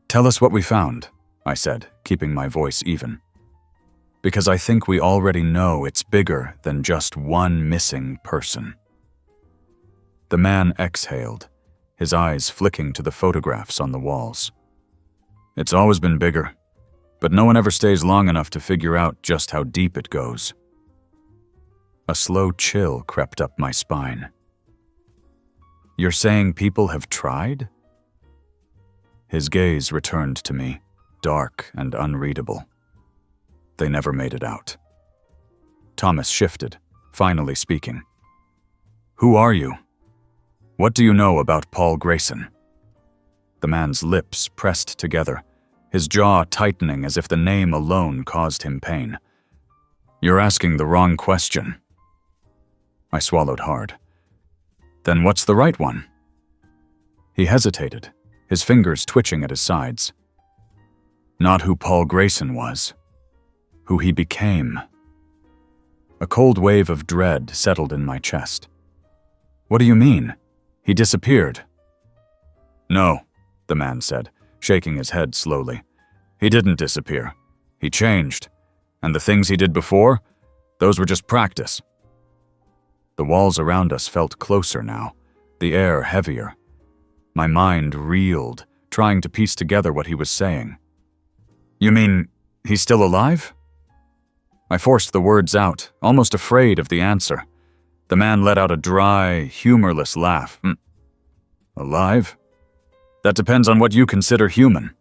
"Tell us what we found," I said, keeping my voice even. "Because I think we already know it's bigger than just one missing person." The man exhaled, his eyes flicking to the photographs on the walls. "It's always been bigger, but no one ever stays long enough to figure out just how deep it goes." A slow chill crept up my spine. "You're saying people have tried?" His gaze returned to me, dark and unreadable. "They never made it out." Thomas shifted, finally speaking. "Who are you? What do you know about Paul Grayson?" The man's lips pressed together, his jaw tightening as if the name alone caused him pain. "You're asking the wrong question." I swallowed hard. "Then what's the right one?" He hesitated, his fingers twitching at his sides. "Not who Paul Grayson was. Who he became." A cold wave of dread settled in my chest. "What do you mean? He disappeared." "No," the man said, shaking his head slowly. "He didn't disappear. He changed. And the things he did before, those were just practice." The walls around us felt closer now, the air heavier. My mind reeled, trying to piece together what he was saying. "You mean he's still alive?" I forced the words out, almost afraid of the answer. The man let out a dry, humorless laugh. "Alive? That depends on what you consider human."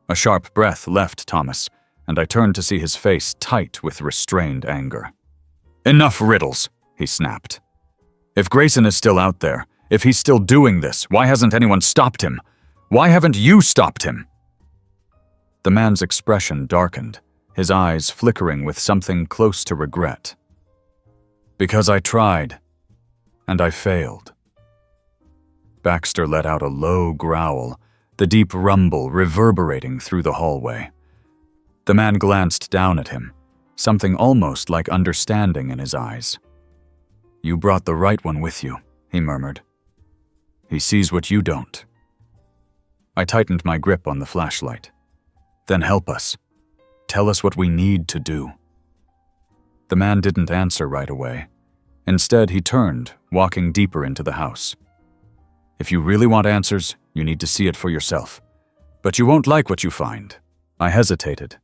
A sharp breath left Thomas, and I turned to see his face tight with restrained anger. "Enough riddles," he snapped. "If Grayson is still out there, if he's still doing this, why hasn't anyone stopped him? Why haven't you stopped him?" The man's expression darkened, his eyes flickering with something close to regret. "Because I tried, and I failed." Baxter let out a low growl, the deep rumble reverberating through the hallway. The man glanced down at him, something almost like understanding in his eyes. "You brought the right one with you," he murmured. "He sees what you don't." I tightened my grip on the flashlight. "Then help us. Tell us what we need to do." The man didn't answer right away. Instead, he turned, walking deeper into the house. "If you really want answers, you need to see it for yourself. But you won't like what you find." I hesitated.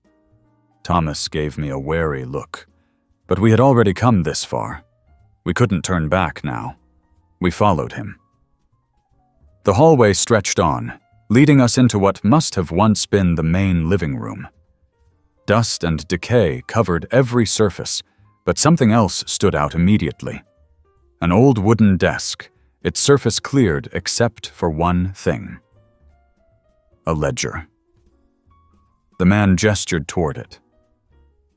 Thomas gave me a wary look. But we had already come this far. We couldn't turn back now. We followed him. The hallway stretched on, leading us into what must have once been the main living room. Dust and decay covered every surface, but something else stood out immediately. An old wooden desk, its surface cleared except for one thing. A ledger. The man gestured toward it.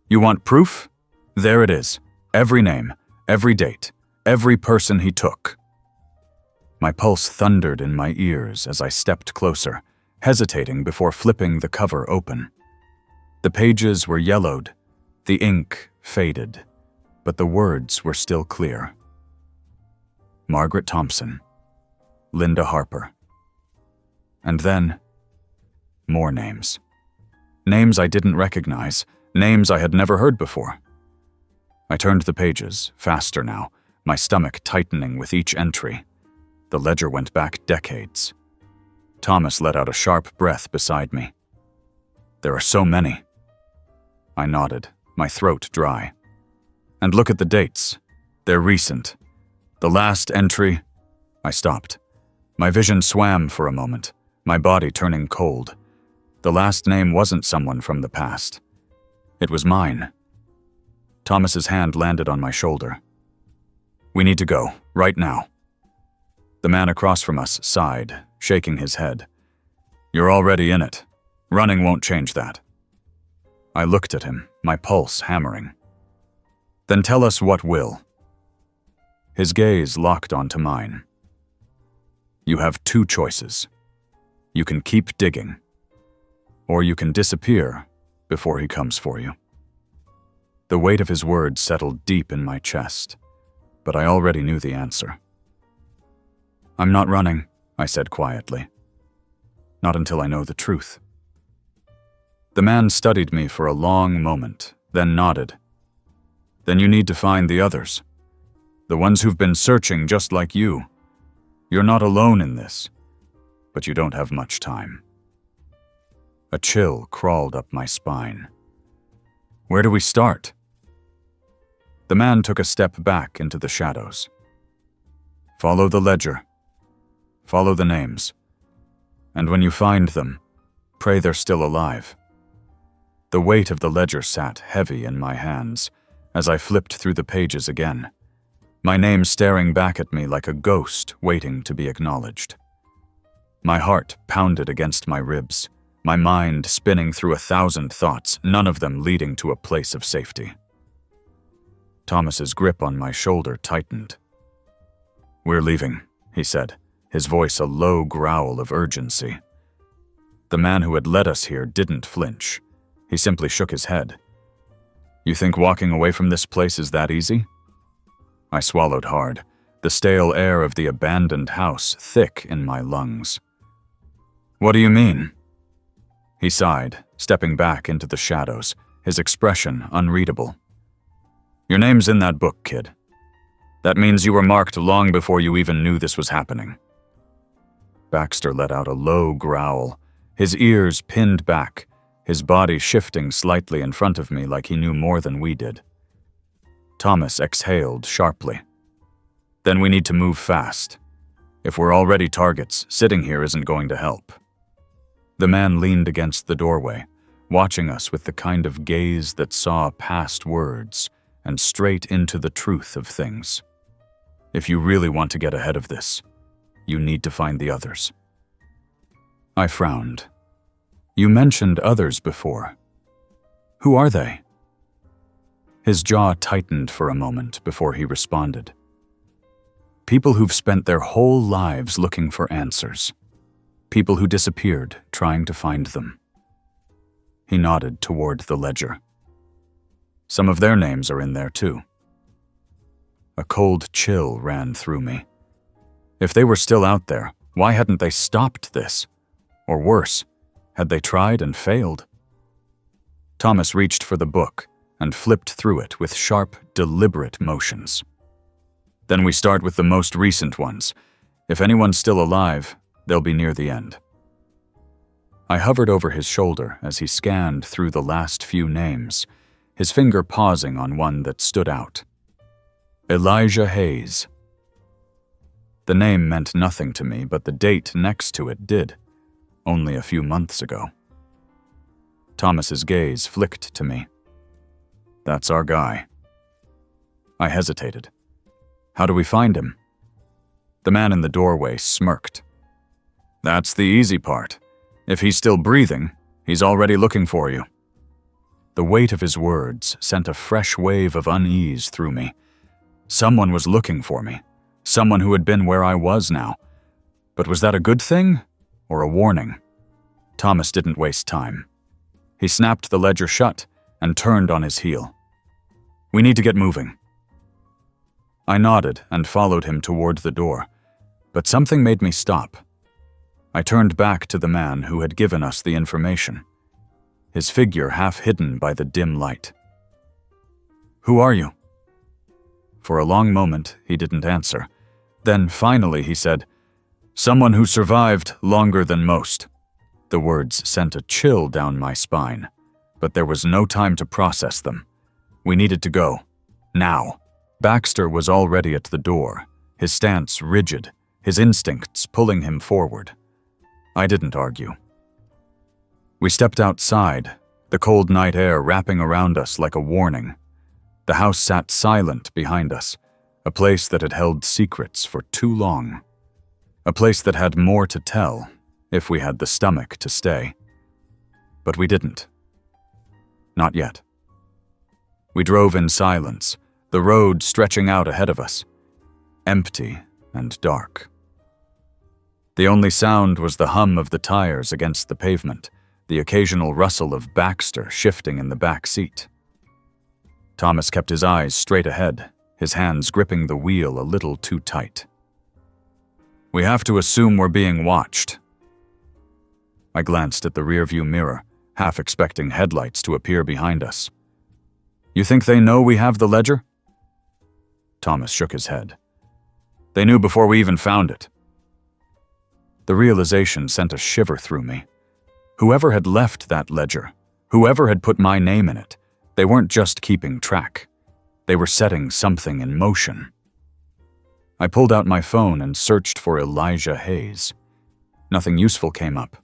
"You want proof? There it is. Every name, every date, every person he took." My pulse thundered in my ears as I stepped closer, hesitating before flipping the cover open. The pages were yellowed, the ink faded, but the words were still clear. Margaret Thompson, Linda Harper. And then, more names. Names I didn't recognize, names I had never heard before. I turned the pages, faster now, my stomach tightening with each entry. The ledger went back decades. Thomas let out a sharp breath beside me. "There are so many." I nodded, my throat dry. "And look at the dates. They're recent. The last entry..." I stopped. My vision swam for a moment, my body turning cold. The last name wasn't someone from the past. It was mine. Thomas's hand landed on my shoulder. "We need to go, right now." The man across from us sighed, shaking his head. "You're already in it. Running won't change that." I looked at him, my pulse hammering. "Then tell us what will." His gaze locked onto mine. "You have two choices. You can keep digging, or you can disappear before he comes for you." The weight of his words settled deep in my chest, but I already knew the answer. "I'm not running," I said quietly. "Not until I know the truth." The man studied me for a long moment, then nodded. "Then you need to find the others. The ones who've been searching just like you. You're not alone in this, but you don't have much time." A chill crawled up my spine. "Where do we start?" The man took a step back into the shadows. "Follow the ledger. Follow the names. And when you find them, pray they're still alive." The weight of the ledger sat heavy in my hands as I flipped through the pages again, my name staring back at me like a ghost waiting to be acknowledged. My heart pounded against my ribs, my mind spinning through 1,000 thoughts, none of them leading to a place of safety. Thomas's grip on my shoulder tightened. "We're leaving," he said, his voice a low growl of urgency. The man who had led us here didn't flinch. He simply shook his head. "You think walking away from this place is that easy?" I swallowed hard, the stale air of the abandoned house thick in my lungs. "What do you mean?" He sighed, stepping back into the shadows, his expression unreadable. "Your name's in that book, kid. That means you were marked long before you even knew this was happening." Baxter let out a low growl, his ears pinned back, his body shifting slightly in front of me like he knew more than we did. Thomas exhaled sharply. "Then we need to move fast. If we're already targets, sitting here isn't going to help." The man leaned against the doorway, watching us with the kind of gaze that saw past words and straight into the truth of things. "If you really want to get ahead of this, you need to find the others." I frowned. "You mentioned others before. Who are they?" His jaw tightened for a moment before he responded. "People who've spent their whole lives looking for answers. People who disappeared trying to find them." He nodded toward the ledger. "Some of their names are in there too." A cold chill ran through me. If they were still out there, why hadn't they stopped this? Or worse, had they tried and failed? Thomas reached for the book and flipped through it with sharp, deliberate motions. "Then we start with the most recent ones. If anyone's still alive, they'll be near the end." I hovered over his shoulder as he scanned through the last few names, his finger pausing on one that stood out. Elijah Hayes. The name meant nothing to me, but the date next to it did. only a few months ago. Thomas's gaze flicked to me. That's our guy. I hesitated. How do we find him? The man in the doorway smirked. That's the easy part. If he's still breathing, he's already looking for you. The weight of his words sent a fresh wave of unease through me. Someone was looking for me. Someone who had been where I was now. But was that a good thing or a warning? Thomas didn't waste time. He snapped the ledger shut and turned on his heel. We need to get moving. I nodded and followed him toward the door, but something made me stop. I turned back to the man who had given us the information, his figure half hidden by the dim light. Who are you? For a long moment, he didn't answer. Then finally he said, Someone who survived longer than most. The words sent a chill down my spine, but there was no time to process them. We needed to go. Now. Baxter was already at the door, his stance rigid, his instincts pulling him forward. I didn't argue. We stepped outside, the cold night air wrapping around us like a warning. The house sat silent behind us, a place that had held secrets for too long. A place that had more to tell, if we had the stomach to stay. But we didn't. Not yet. We drove in silence, the road stretching out ahead of us, empty and dark. The only sound was the hum of the tires against the pavement, the occasional rustle of Baxter shifting in the back seat. Thomas kept his eyes straight ahead, his hands gripping the wheel a little too tight. We have to assume we're being watched. I glanced at the rearview mirror, half expecting headlights to appear behind us. You think they know we have the ledger? Thomas shook his head. They knew before we even found it. The realization sent a shiver through me. Whoever had left that ledger, whoever had put my name in it, they weren't just keeping track. They were setting something in motion. I pulled out my phone and searched for Elijah Hayes. Nothing useful came up.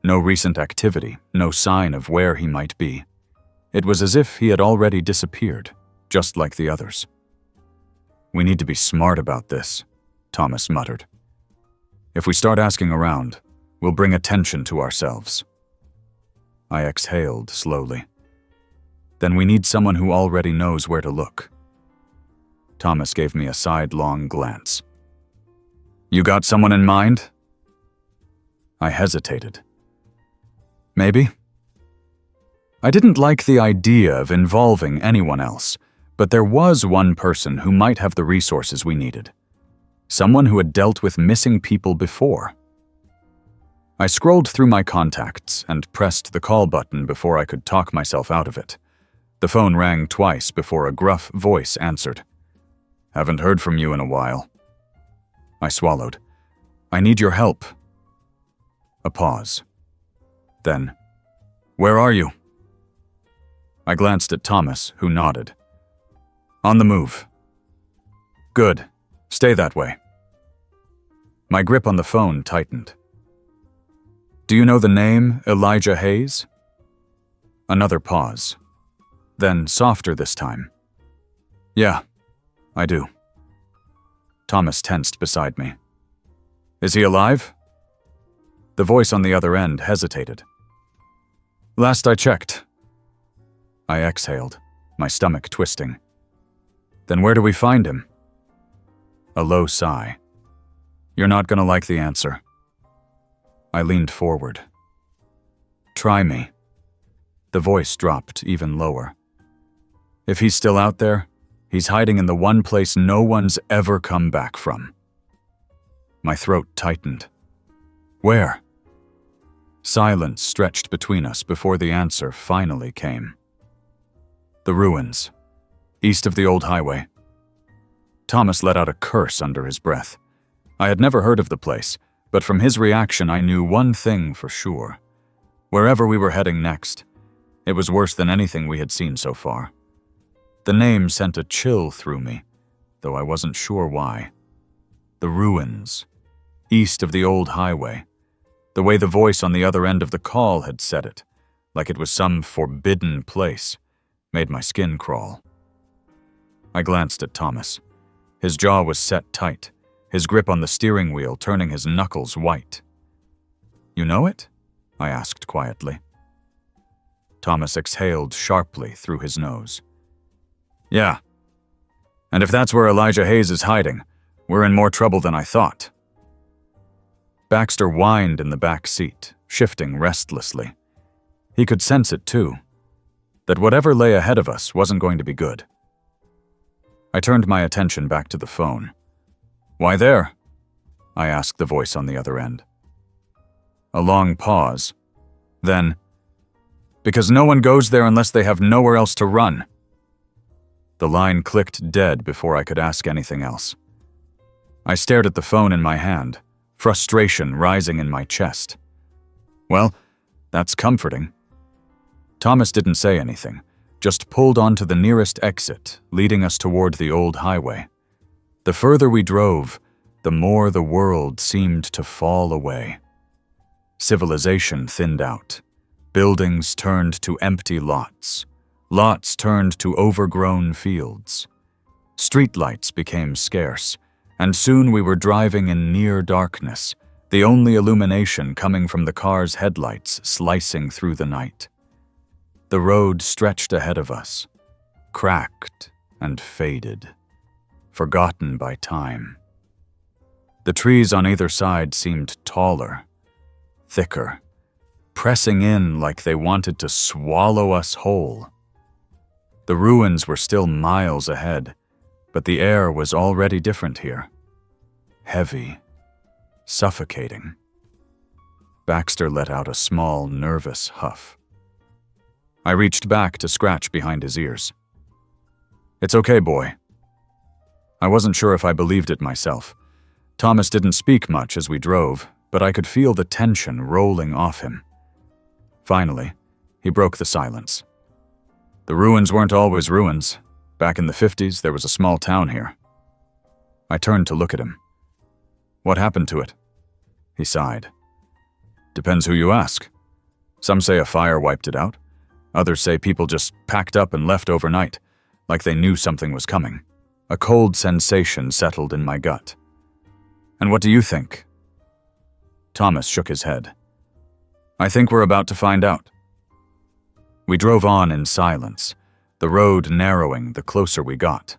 No recent activity, no sign of where he might be. It was as if he had already disappeared, just like the others. We need to be smart about this, Thomas muttered. If we start asking around, we'll bring attention to ourselves. I exhaled slowly. Then we need someone who already knows where to look. Thomas gave me a sidelong glance. You got someone in mind? I hesitated. Maybe. I didn't like the idea of involving anyone else, but there was one person who might have the resources we needed. Someone who had dealt with missing people before. I scrolled through my contacts and pressed the call button before I could talk myself out of it. The phone rang twice before a gruff voice answered. Haven't heard from you in a while. I swallowed. I need your help. A pause. Then, where are you? I glanced at Thomas, who nodded. On the move. Good. Stay that way. My grip on the phone tightened. Do you know the name Elijah Hayes? Another pause. Then softer this time. Yeah, I do. Thomas tensed beside me. Is he alive? The voice on the other end hesitated. Last I checked. I exhaled, my stomach twisting. Then where do we find him? A low sigh. You're not gonna like the answer. I leaned forward. Try me. The voice dropped even lower. If he's still out there, he's hiding in the one place no one's ever come back from. My throat tightened. Where? Silence stretched between us before the answer finally came. The ruins, east of the old highway. Thomas let out a curse under his breath. I had never heard of the place, but from his reaction I knew one thing for sure. Wherever we were heading next, it was worse than anything we had seen so far. The name sent a chill through me, though I wasn't sure why. The ruins, east of the old highway. The way the voice on the other end of the call had said it, like it was some forbidden place, made my skin crawl. I glanced at Thomas. His jaw was set tight, his grip on the steering wheel turning his knuckles white. "You know it?" I asked quietly. Thomas exhaled sharply through his nose. "Yeah. And if that's where Elijah Hayes is hiding, we're in more trouble than I thought." Baxter whined in the back seat, shifting restlessly. He could sense it too, that whatever lay ahead of us wasn't going to be good. I turned my attention back to the phone. "Why there?" I asked the voice on the other end. A long pause. Then, "Because no one goes there unless they have nowhere else to run." The line clicked dead before I could ask anything else. I stared at the phone in my hand, frustration rising in my chest. Well, that's comforting. Thomas didn't say anything, just pulled onto the nearest exit, leading us toward the old highway. The further we drove, the more the world seemed to fall away. Civilization thinned out. Buildings turned to empty lots. Lots turned to overgrown fields. Streetlights became scarce, and soon we were driving in near darkness, the only illumination coming from the car's headlights slicing through the night. The road stretched ahead of us, cracked and faded, forgotten by time. The trees on either side seemed taller, thicker, pressing in like they wanted to swallow us whole. The ruins were still miles ahead, but the air was already different here. Heavy, suffocating. Baxter let out a small, nervous huff. I reached back to scratch behind his ears. "It's okay, boy." I wasn't sure if I believed it myself. Thomas didn't speak much as we drove, but I could feel the tension rolling off him. Finally, he broke the silence. "The ruins weren't always ruins. Back in the 50s, there was a small town here." I turned to look at him. "What happened to it?" He sighed. "Depends who you ask. Some say a fire wiped it out. Others say people just packed up and left overnight, like they knew something was coming." A cold sensation settled in my gut. "And what do you think?" Thomas shook his head. "I think we're about to find out." We drove on in silence, the road narrowing the closer we got.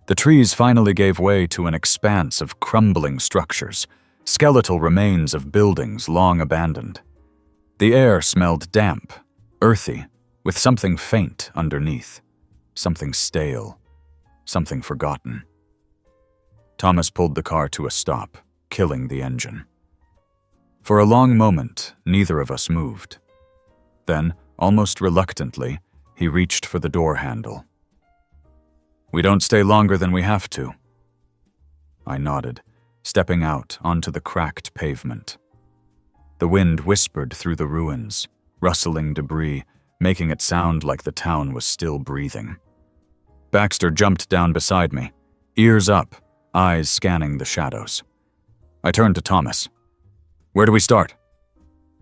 The trees finally gave way to an expanse of crumbling structures, skeletal remains of buildings long abandoned. The air smelled damp, earthy, with something faint underneath, something stale, something forgotten. Thomas pulled the car to a stop, killing the engine. For a long moment, neither of us moved. Then, almost reluctantly, he reached for the door handle. "We don't stay longer than we have to." I nodded, stepping out onto the cracked pavement. The wind whispered through the ruins, rustling debris, making it sound like the town was still breathing. Baxter jumped down beside me, ears up, eyes scanning the shadows. I turned to Thomas. "Where do we start?"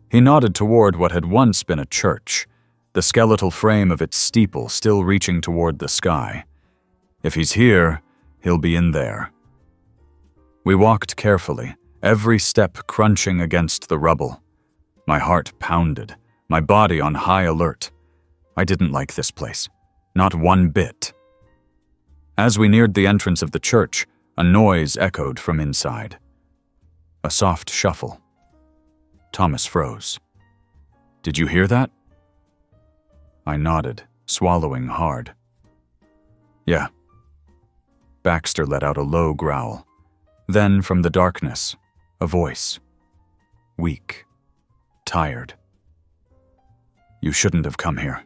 He nodded toward what had once been a church, the skeletal frame of its steeple still reaching toward the sky. If he's here, he'll be in there. We walked carefully, every step crunching against the rubble. My heart pounded, my body on high alert. I didn't like this place, not one bit. As we neared the entrance of the church, a noise echoed from inside. A soft shuffle. Thomas froze. "Did you hear that?" I nodded, swallowing hard. "Yeah." Baxter let out a low growl. Then, from the darkness, a voice. Weak. Tired. "You shouldn't have come here."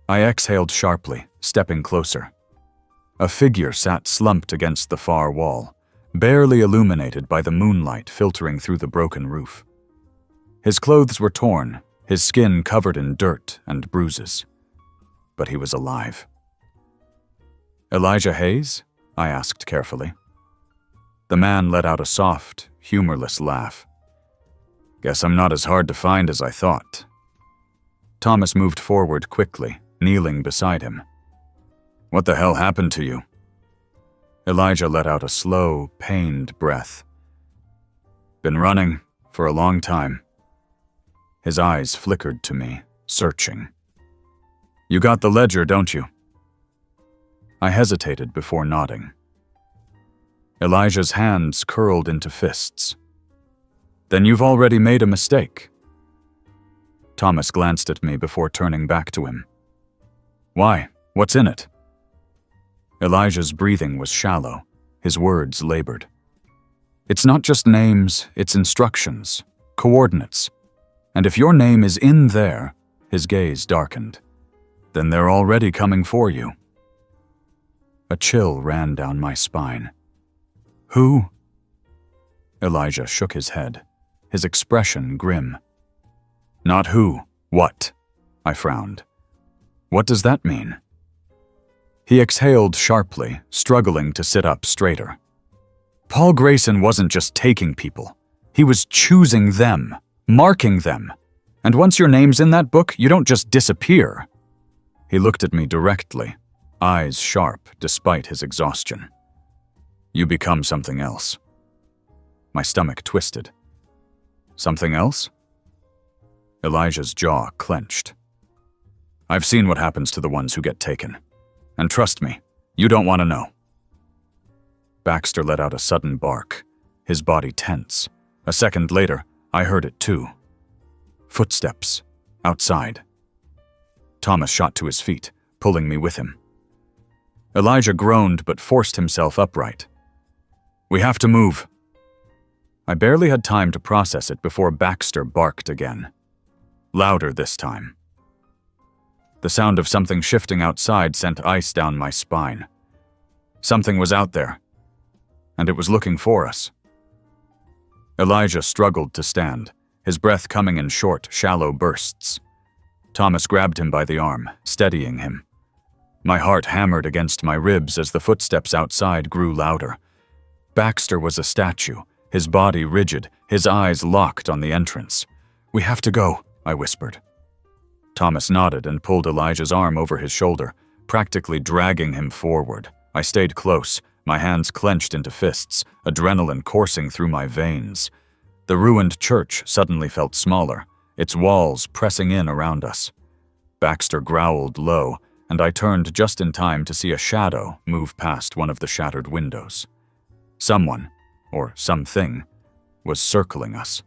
I exhaled sharply, stepping closer. A figure sat slumped against the far wall, barely illuminated by the moonlight filtering through the broken roof. His clothes were torn, his skin covered in dirt and bruises. But he was alive. "Elijah Hayes?" I asked carefully. The man let out a soft, humorless laugh. Guess I'm not as hard to find as I thought. Thomas moved forward quickly, kneeling beside him. What the hell happened to you? Elijah let out a slow, pained breath. Been running for a long time. His eyes flickered to me, searching. You got the ledger, don't you? I hesitated before nodding. Elijah's hands curled into fists. Then you've already made a mistake. Thomas glanced at me before turning back to him. Why? What's in it? Elijah's breathing was shallow, his words labored. It's not just names, it's instructions, coordinates. And if your name is in there, his gaze darkened, then they're already coming for you. A chill ran down my spine. Who? Elijah shook his head, his expression grim. Not who, what? I frowned. What does that mean? He exhaled sharply, struggling to sit up straighter. Paul Grayson wasn't just taking people. He was choosing them, marking them. And once your name's in that book, you don't just disappear. He looked at me directly, eyes sharp despite his exhaustion. You become something else. My stomach twisted. Something else? Elijah's jaw clenched. I've seen what happens to the ones who get taken. And trust me, you don't want to know. Baxter let out a sudden bark, his body tense. A second later, I heard it too. Footsteps, outside. Thomas shot to his feet, pulling me with him. Elijah groaned but forced himself upright. We have to move. I barely had time to process it before Baxter barked again. Louder this time. The sound of something shifting outside sent ice down my spine. Something was out there, and it was looking for us. Elijah struggled to stand, his breath coming in short, shallow bursts. Thomas grabbed him by the arm, steadying him. My heart hammered against my ribs as the footsteps outside grew louder. Baxter was a statue, his body rigid, his eyes locked on the entrance. We have to go, I whispered. Thomas nodded and pulled Elijah's arm over his shoulder, practically dragging him forward. I stayed close, my hands clenched into fists, adrenaline coursing through my veins. The ruined church suddenly felt smaller, its walls pressing in around us. Baxter growled low, and I turned just in time to see a shadow move past one of the shattered windows. Someone, or something, was circling us.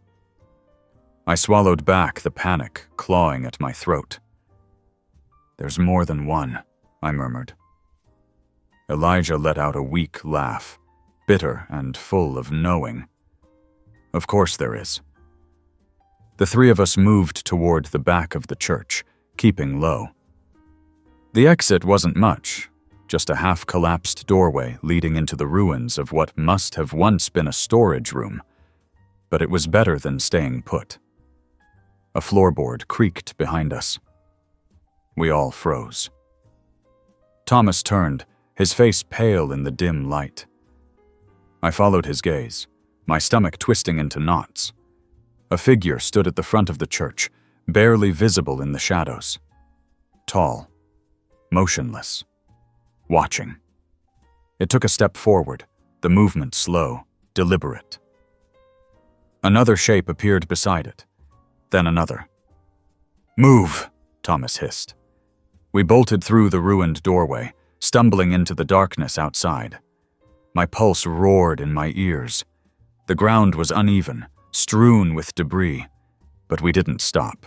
I swallowed back the panic clawing at my throat. There's more than one, I murmured. Elijah let out a weak laugh, bitter and full of knowing. Of course there is. The three of us moved toward the back of the church, keeping low. The exit wasn't much, just a half-collapsed doorway leading into the ruins of what must have once been a storage room. But it was better than staying put. A floorboard creaked behind us. We all froze. Thomas turned, his face pale in the dim light. I followed his gaze, my stomach twisting into knots. A figure stood at the front of the church, barely visible in the shadows. Tall, motionless, watching. It took a step forward, the movement slow, deliberate. Another shape appeared beside it, then another. Move, Thomas hissed. We bolted through the ruined doorway, stumbling into the darkness outside. My pulse roared in my ears. The ground was uneven, strewn with debris, but we didn't stop.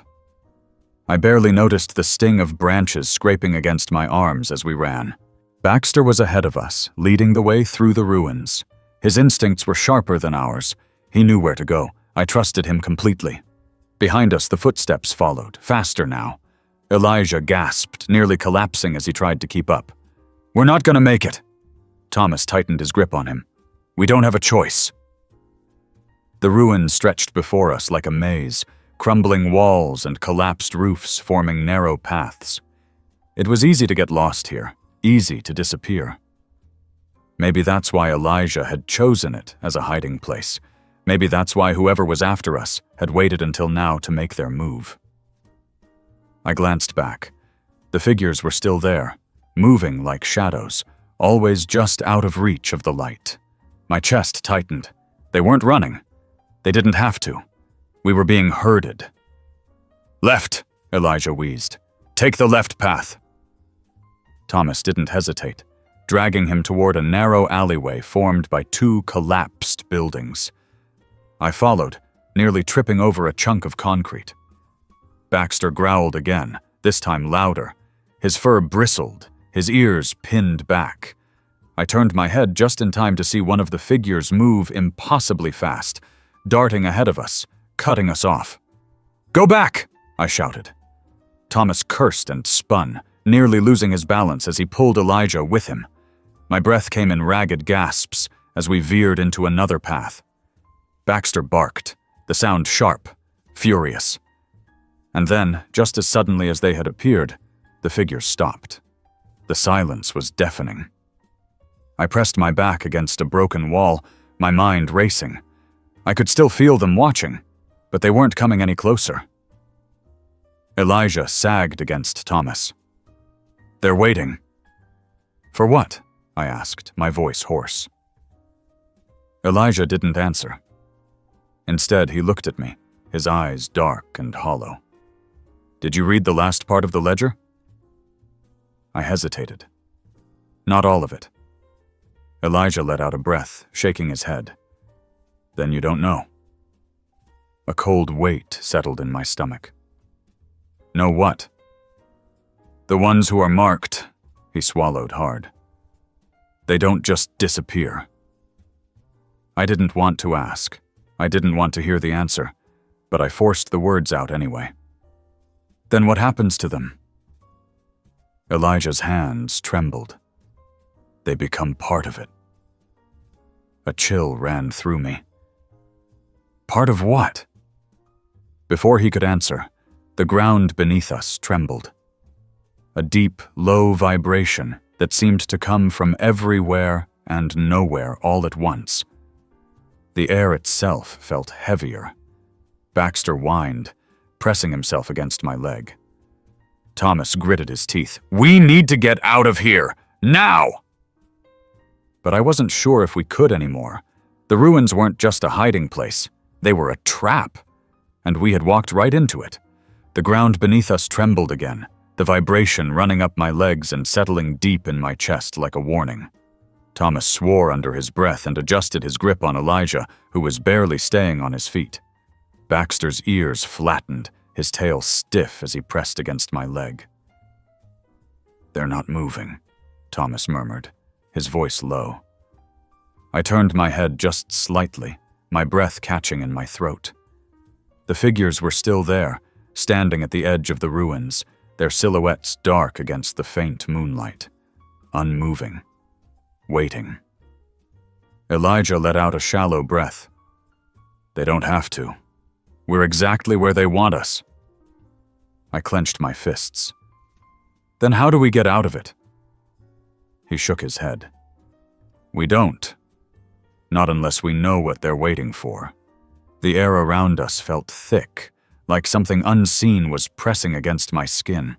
I barely noticed the sting of branches scraping against my arms as we ran. Baxter was ahead of us, leading the way through the ruins. His instincts were sharper than ours. He knew where to go. I trusted him completely. Behind us, the footsteps followed, faster now. Elijah gasped, nearly collapsing as he tried to keep up. We're not going to make it. Thomas tightened his grip on him. We don't have a choice. The ruins stretched before us like a maze, crumbling walls and collapsed roofs forming narrow paths. It was easy to get lost here, easy to disappear. Maybe that's why Elijah had chosen it as a hiding place. Maybe that's why whoever was after us had waited until now to make their move. I glanced back. The figures were still there, moving like shadows, always just out of reach of the light. My chest tightened. They weren't running. They didn't have to. We were being herded. "Left," Elijah wheezed. "Take the left path." Thomas didn't hesitate, dragging him toward a narrow alleyway formed by two collapsed buildings. I followed, nearly tripping over a chunk of concrete. Baxter growled again, this time louder. His fur bristled, his ears pinned back. I turned my head just in time to see one of the figures move impossibly fast, darting ahead of us, cutting us off. "Go back!" I shouted. Thomas cursed and spun, nearly losing his balance as he pulled Elijah with him. My breath came in ragged gasps as we veered into another path. Baxter barked, the sound sharp, furious. And then, just as suddenly as they had appeared, the figures stopped. The silence was deafening. I pressed my back against a broken wall, my mind racing. I could still feel them watching, but they weren't coming any closer. Elijah sagged against Thomas. "They're waiting." "For what?" I asked, my voice hoarse. Elijah didn't answer. Instead, he looked at me, his eyes dark and hollow. "Did you read the last part of the ledger?" I hesitated. "Not all of it." Elijah let out a breath, shaking his head. "Then you don't know." A cold weight settled in my stomach. "Know what?" "The ones who are marked," he swallowed hard. "They don't just disappear." I didn't want to ask. I didn't want to hear the answer, but I forced the words out anyway. "Then what happens to them?" Elijah's hands trembled. "They become part of it." A chill ran through me. "Part of what?" Before he could answer, the ground beneath us trembled. A deep, low vibration that seemed to come from everywhere and nowhere all at once. The air itself felt heavier. Baxter whined, pressing himself against my leg. Thomas gritted his teeth. "We need to get out of here, now!" But I wasn't sure if we could anymore. The ruins weren't just a hiding place. They were a trap. And we had walked right into it. The ground beneath us trembled again, the vibration running up my legs and settling deep in my chest like a warning. Thomas swore under his breath and adjusted his grip on Elijah, who was barely staying on his feet. Baxter's ears flattened, his tail stiff as he pressed against my leg. "They're not moving," Thomas murmured, his voice low. I turned my head just slightly, my breath catching in my throat. The figures were still there, standing at the edge of the ruins, their silhouettes dark against the faint moonlight, unmoving, waiting. Elijah let out a shallow breath. "They don't have to. We're exactly where they want us." I clenched my fists. "Then how do we get out of it?" He shook his head. "We don't. Not unless we know what they're waiting for." The air around us felt thick, like something unseen was pressing against my skin.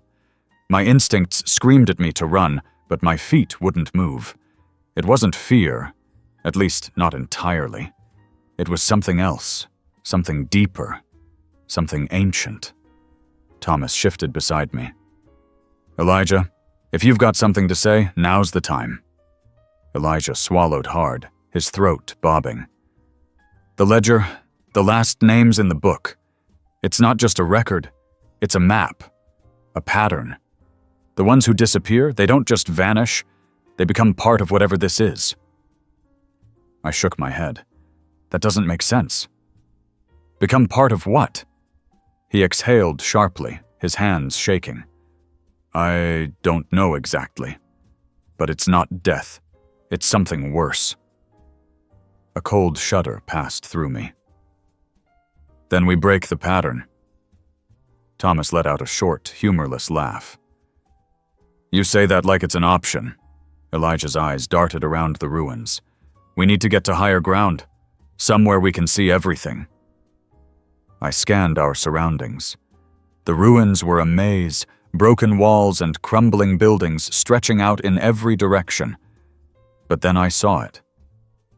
My instincts screamed at me to run, but my feet wouldn't move. It wasn't fear, at least not entirely. It was something else, something deeper, something ancient. Thomas shifted beside me. "Elijah, if you've got something to say, now's the time." Elijah swallowed hard, his throat bobbing. "The ledger, the last names in the book. It's not just a record, it's a map, a pattern. The ones who disappear, they don't just vanish, they become part of whatever this is." I shook my head. "That doesn't make sense." "Become part of what?" He exhaled sharply, his hands shaking. "I don't know exactly, but it's not death. It's something worse." A cold shudder passed through me. "Then we break the pattern." Thomas let out a short, humorless laugh. "You say that like it's an option." Elijah's eyes darted around the ruins. "We need to get to higher ground. Somewhere we can see everything." I scanned our surroundings. The ruins were a maze, broken walls and crumbling buildings stretching out in every direction. But then I saw it.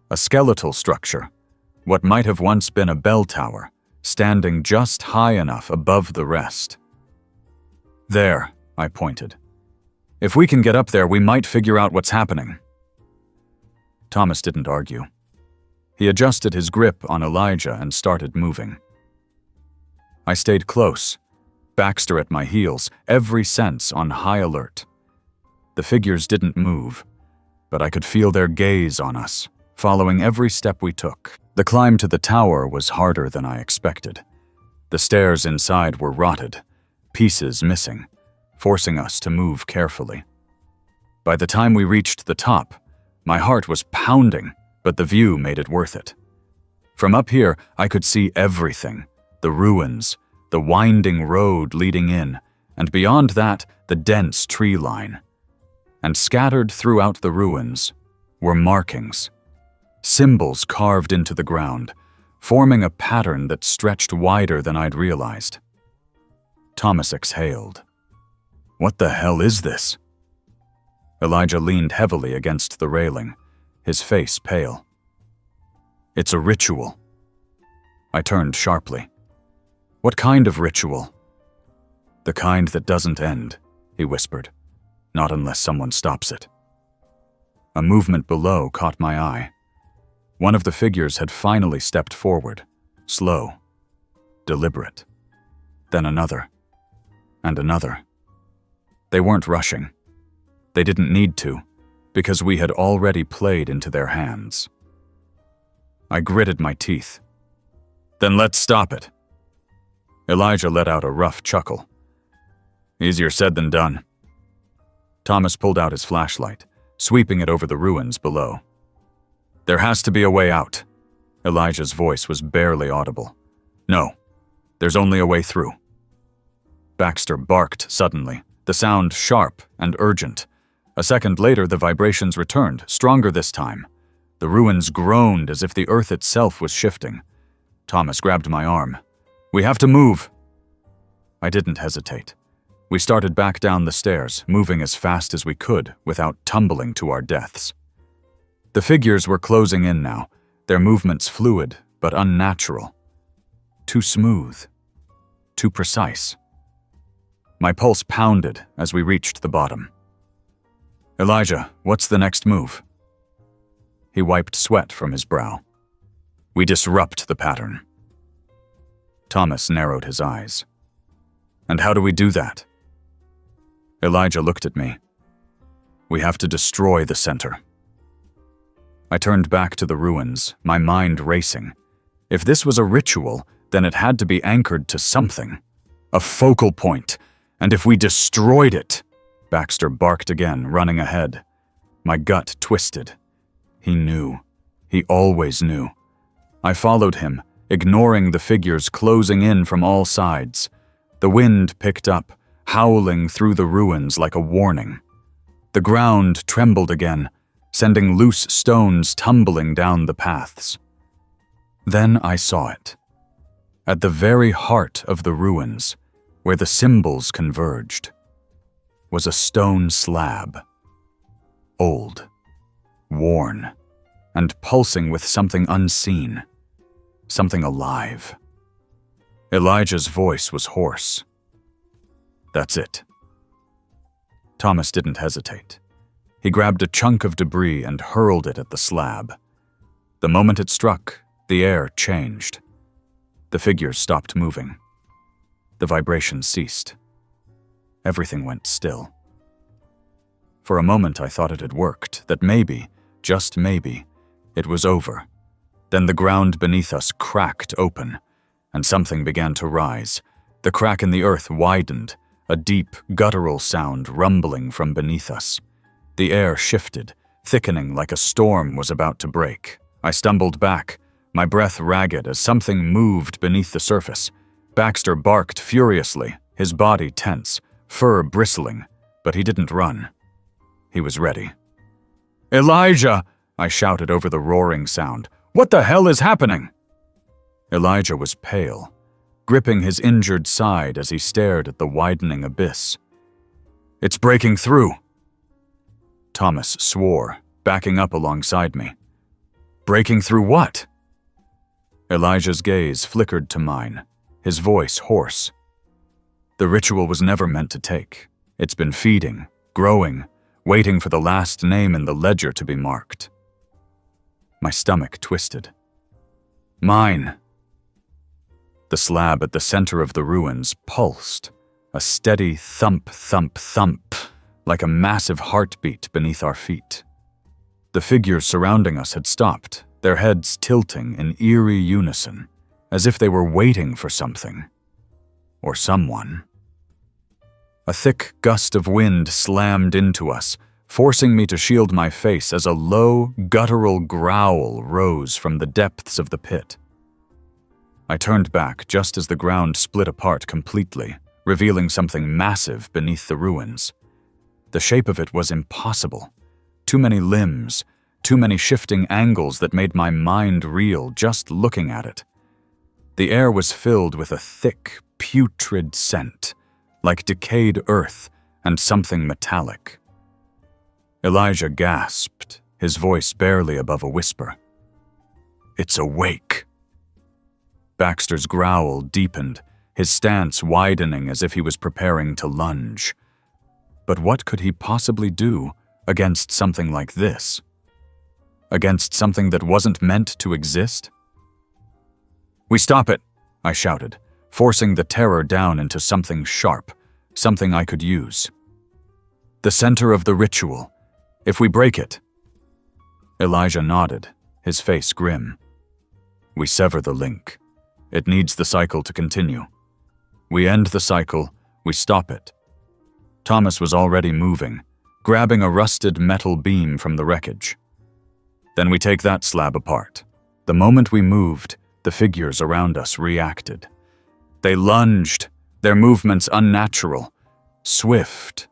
A skeletal structure, what might have once been a bell tower, standing just high enough above the rest. "There," I pointed. "If we can get up there, we might figure out what's happening." Thomas didn't argue. He adjusted his grip on Elijah and started moving. I stayed close, Baxter at my heels, every sense on high alert. The figures didn't move, but I could feel their gaze on us, following every step we took. The climb to the tower was harder than I expected. The stairs inside were rotted, pieces missing, forcing us to move carefully. By the time we reached the top, my heart was pounding, but the view made it worth it. From up here, I could see everything: the ruins, the winding road leading in, and beyond that, the dense tree line. And scattered throughout the ruins were markings, symbols carved into the ground, forming a pattern that stretched wider than I'd realized. Thomas exhaled. "What the hell is this?" Elijah leaned heavily against the railing, his face pale. "It's a ritual." I turned sharply. "What kind of ritual?" "The kind that doesn't end," he whispered. "Not unless someone stops it." A movement below caught my eye. One of the figures had finally stepped forward, slow, deliberate. Then another, and another. They weren't rushing. They didn't need to, because we had already played into their hands. I gritted my teeth. "Then let's stop it." Elijah let out a rough chuckle. "Easier said than done." Thomas pulled out his flashlight, sweeping it over the ruins below. "There has to be a way out." Elijah's voice was barely audible. "No, there's only a way through." Baxter barked suddenly, the sound sharp and urgent. A second later, the vibrations returned, stronger this time. The ruins groaned as if the earth itself was shifting. Thomas grabbed my arm. "We have to move." I didn't hesitate. We started back down the stairs, moving as fast as we could without tumbling to our deaths. The figures were closing in now, their movements fluid but unnatural. Too smooth. Too precise. My pulse pounded as we reached the bottom. "Elijah, what's the next move?" He wiped sweat from his brow. "We disrupt the pattern." Thomas narrowed his eyes. "And how do we do that?" Elijah looked at me. "We have to destroy the center." I turned back to the ruins, my mind racing. If this was a ritual, then it had to be anchored to something. A focal point. And if we destroyed it... Baxter barked again, running ahead. My gut twisted. He knew. He always knew. I followed him, ignoring the figures closing in from all sides. The wind picked up, howling through the ruins like a warning. The ground trembled again, sending loose stones tumbling down the paths. Then I saw it. At the very heart of the ruins, where the symbols converged, was a stone slab. Old, worn, and pulsing with something unseen, something alive. Elijah's voice was hoarse. "That's it." Thomas didn't hesitate. He grabbed a chunk of debris and hurled it at the slab. The moment it struck, the air changed. The figures stopped moving. The vibrations ceased. Everything went still. For a moment I thought it had worked, that maybe, just maybe, it was over. Then the ground beneath us cracked open, and something began to rise. The crack in the earth widened, a deep, guttural sound rumbling from beneath us. The air shifted, thickening like a storm was about to break. I stumbled back, my breath ragged as something moved beneath the surface. Baxter barked furiously, his body tense, fur bristling, but he didn't run. He was ready. "Elijah!" I shouted over the roaring sound. What the hell is happening? Elijah was pale, gripping his injured side as he stared at the widening abyss. It's breaking through. Thomas swore, backing up alongside me. Breaking through what? Elijah's gaze flickered to mine, his voice hoarse. The ritual was never meant to take. It's been feeding, growing, waiting for the last name in the ledger to be marked. My stomach twisted. Mine. The slab at the center of the ruins pulsed, a steady thump, thump, thump, like a massive heartbeat beneath our feet. The figures surrounding us had stopped, their heads tilting in eerie unison, as if they were waiting for something. Or someone. A thick gust of wind slammed into us, forcing me to shield my face as a low, guttural growl rose from the depths of the pit. I turned back just as the ground split apart completely, revealing something massive beneath the ruins. The shape of it was impossible. Too many limbs, too many shifting angles that made my mind reel just looking at it. The air was filled with a thick, putrid scent, like decayed earth and something metallic. Elijah gasped, his voice barely above a whisper. It's awake. Baxter's growl deepened, his stance widening as if he was preparing to lunge. But what could he possibly do against something like this? Against something that wasn't meant to exist? We stop it, I shouted, forcing the terror down into something sharp, something I could use. The center of the ritual. If we break it. Elijah nodded, his face grim. We sever the link. It needs the cycle to continue. We end the cycle, we stop it. Thomas was already moving, grabbing a rusted metal beam from the wreckage. Then we take that slab apart. The moment we moved, the figures around us reacted. They lunged, their movements unnatural, swift.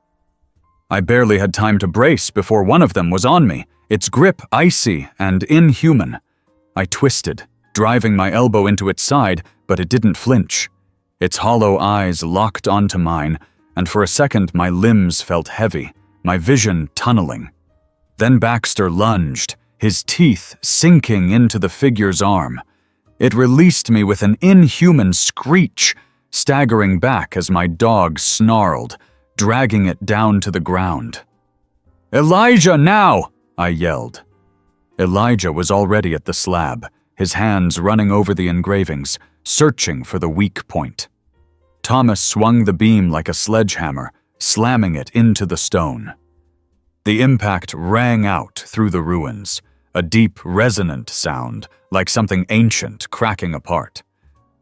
I barely had time to brace before one of them was on me, its grip icy and inhuman. I twisted, driving my elbow into its side, but it didn't flinch. Its hollow eyes locked onto mine, and for a second my limbs felt heavy, my vision tunneling. Then Baxter lunged, his teeth sinking into the figure's arm. It released me with an inhuman screech, staggering back as my dog snarled, dragging it down to the ground. Elijah, now! I yelled. Elijah was already at the slab, his hands running over the engravings, searching for the weak point. Thomas swung the beam like a sledgehammer, slamming it into the stone. The impact rang out through the ruins, a deep, resonant sound, like something ancient cracking apart.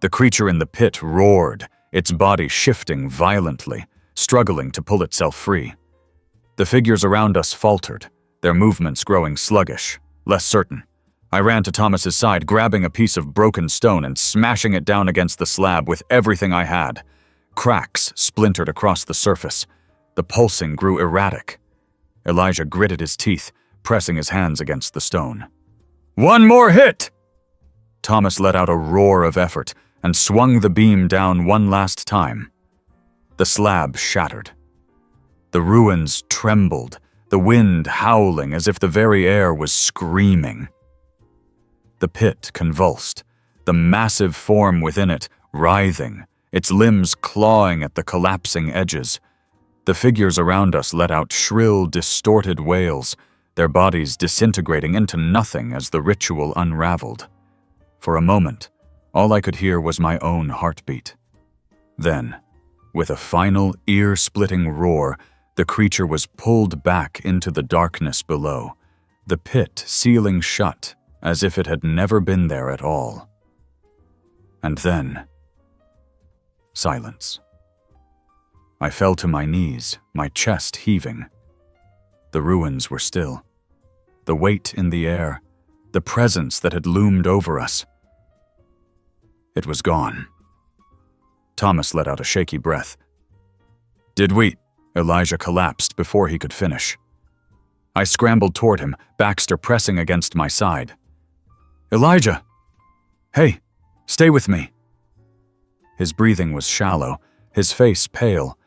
The creature in the pit roared, its body shifting violently, struggling to pull itself free. The figures around us faltered, their movements growing sluggish, less certain. I ran to Thomas's side, grabbing a piece of broken stone and smashing it down against the slab with everything I had. Cracks splintered across the surface. The pulsing grew erratic. Elijah gritted his teeth, pressing his hands against the stone. One more hit! Thomas let out a roar of effort and swung the beam down one last time. The slab shattered. The ruins trembled, the wind howling as if the very air was screaming. The pit convulsed, the massive form within it writhing, its limbs clawing at the collapsing edges. The figures around us let out shrill, distorted wails, their bodies disintegrating into nothing as the ritual unraveled. For a moment, all I could hear was my own heartbeat. Then, with a final, ear-splitting roar, the creature was pulled back into the darkness below, the pit sealing shut as if it had never been there at all. And then, silence. I fell to my knees, my chest heaving. The ruins were still. The weight in the air, the presence that had loomed over us. It was gone. Thomas let out a shaky breath. Did we? Elijah collapsed before he could finish. I scrambled toward him, Baxter pressing against my side. Elijah! Hey, stay with me. His breathing was shallow, his face pale,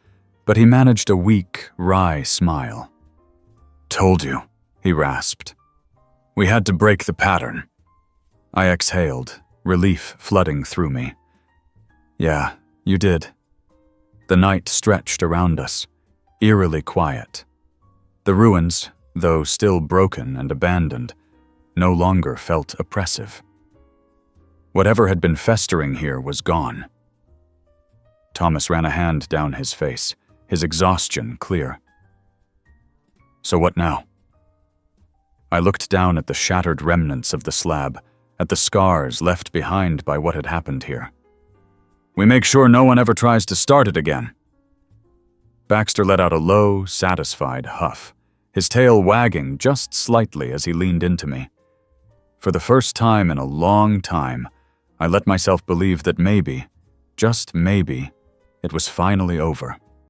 but he managed a weak, wry smile. Told you, he rasped. We had to break the pattern. I exhaled, relief flooding through me. Yeah, you did. The night stretched around us, eerily quiet. The ruins, though still broken and abandoned, no longer felt oppressive. Whatever had been festering here was gone. Thomas ran a hand down his face, his exhaustion clear. So what now? I looked down at the shattered remnants of the slab, at the scars left behind by what had happened here. We make sure no one ever tries to start it again. Baxter let out a low, satisfied huff, his tail wagging just slightly as he leaned into me. For the first time in a long time, I let myself believe that maybe, just maybe, it was finally over.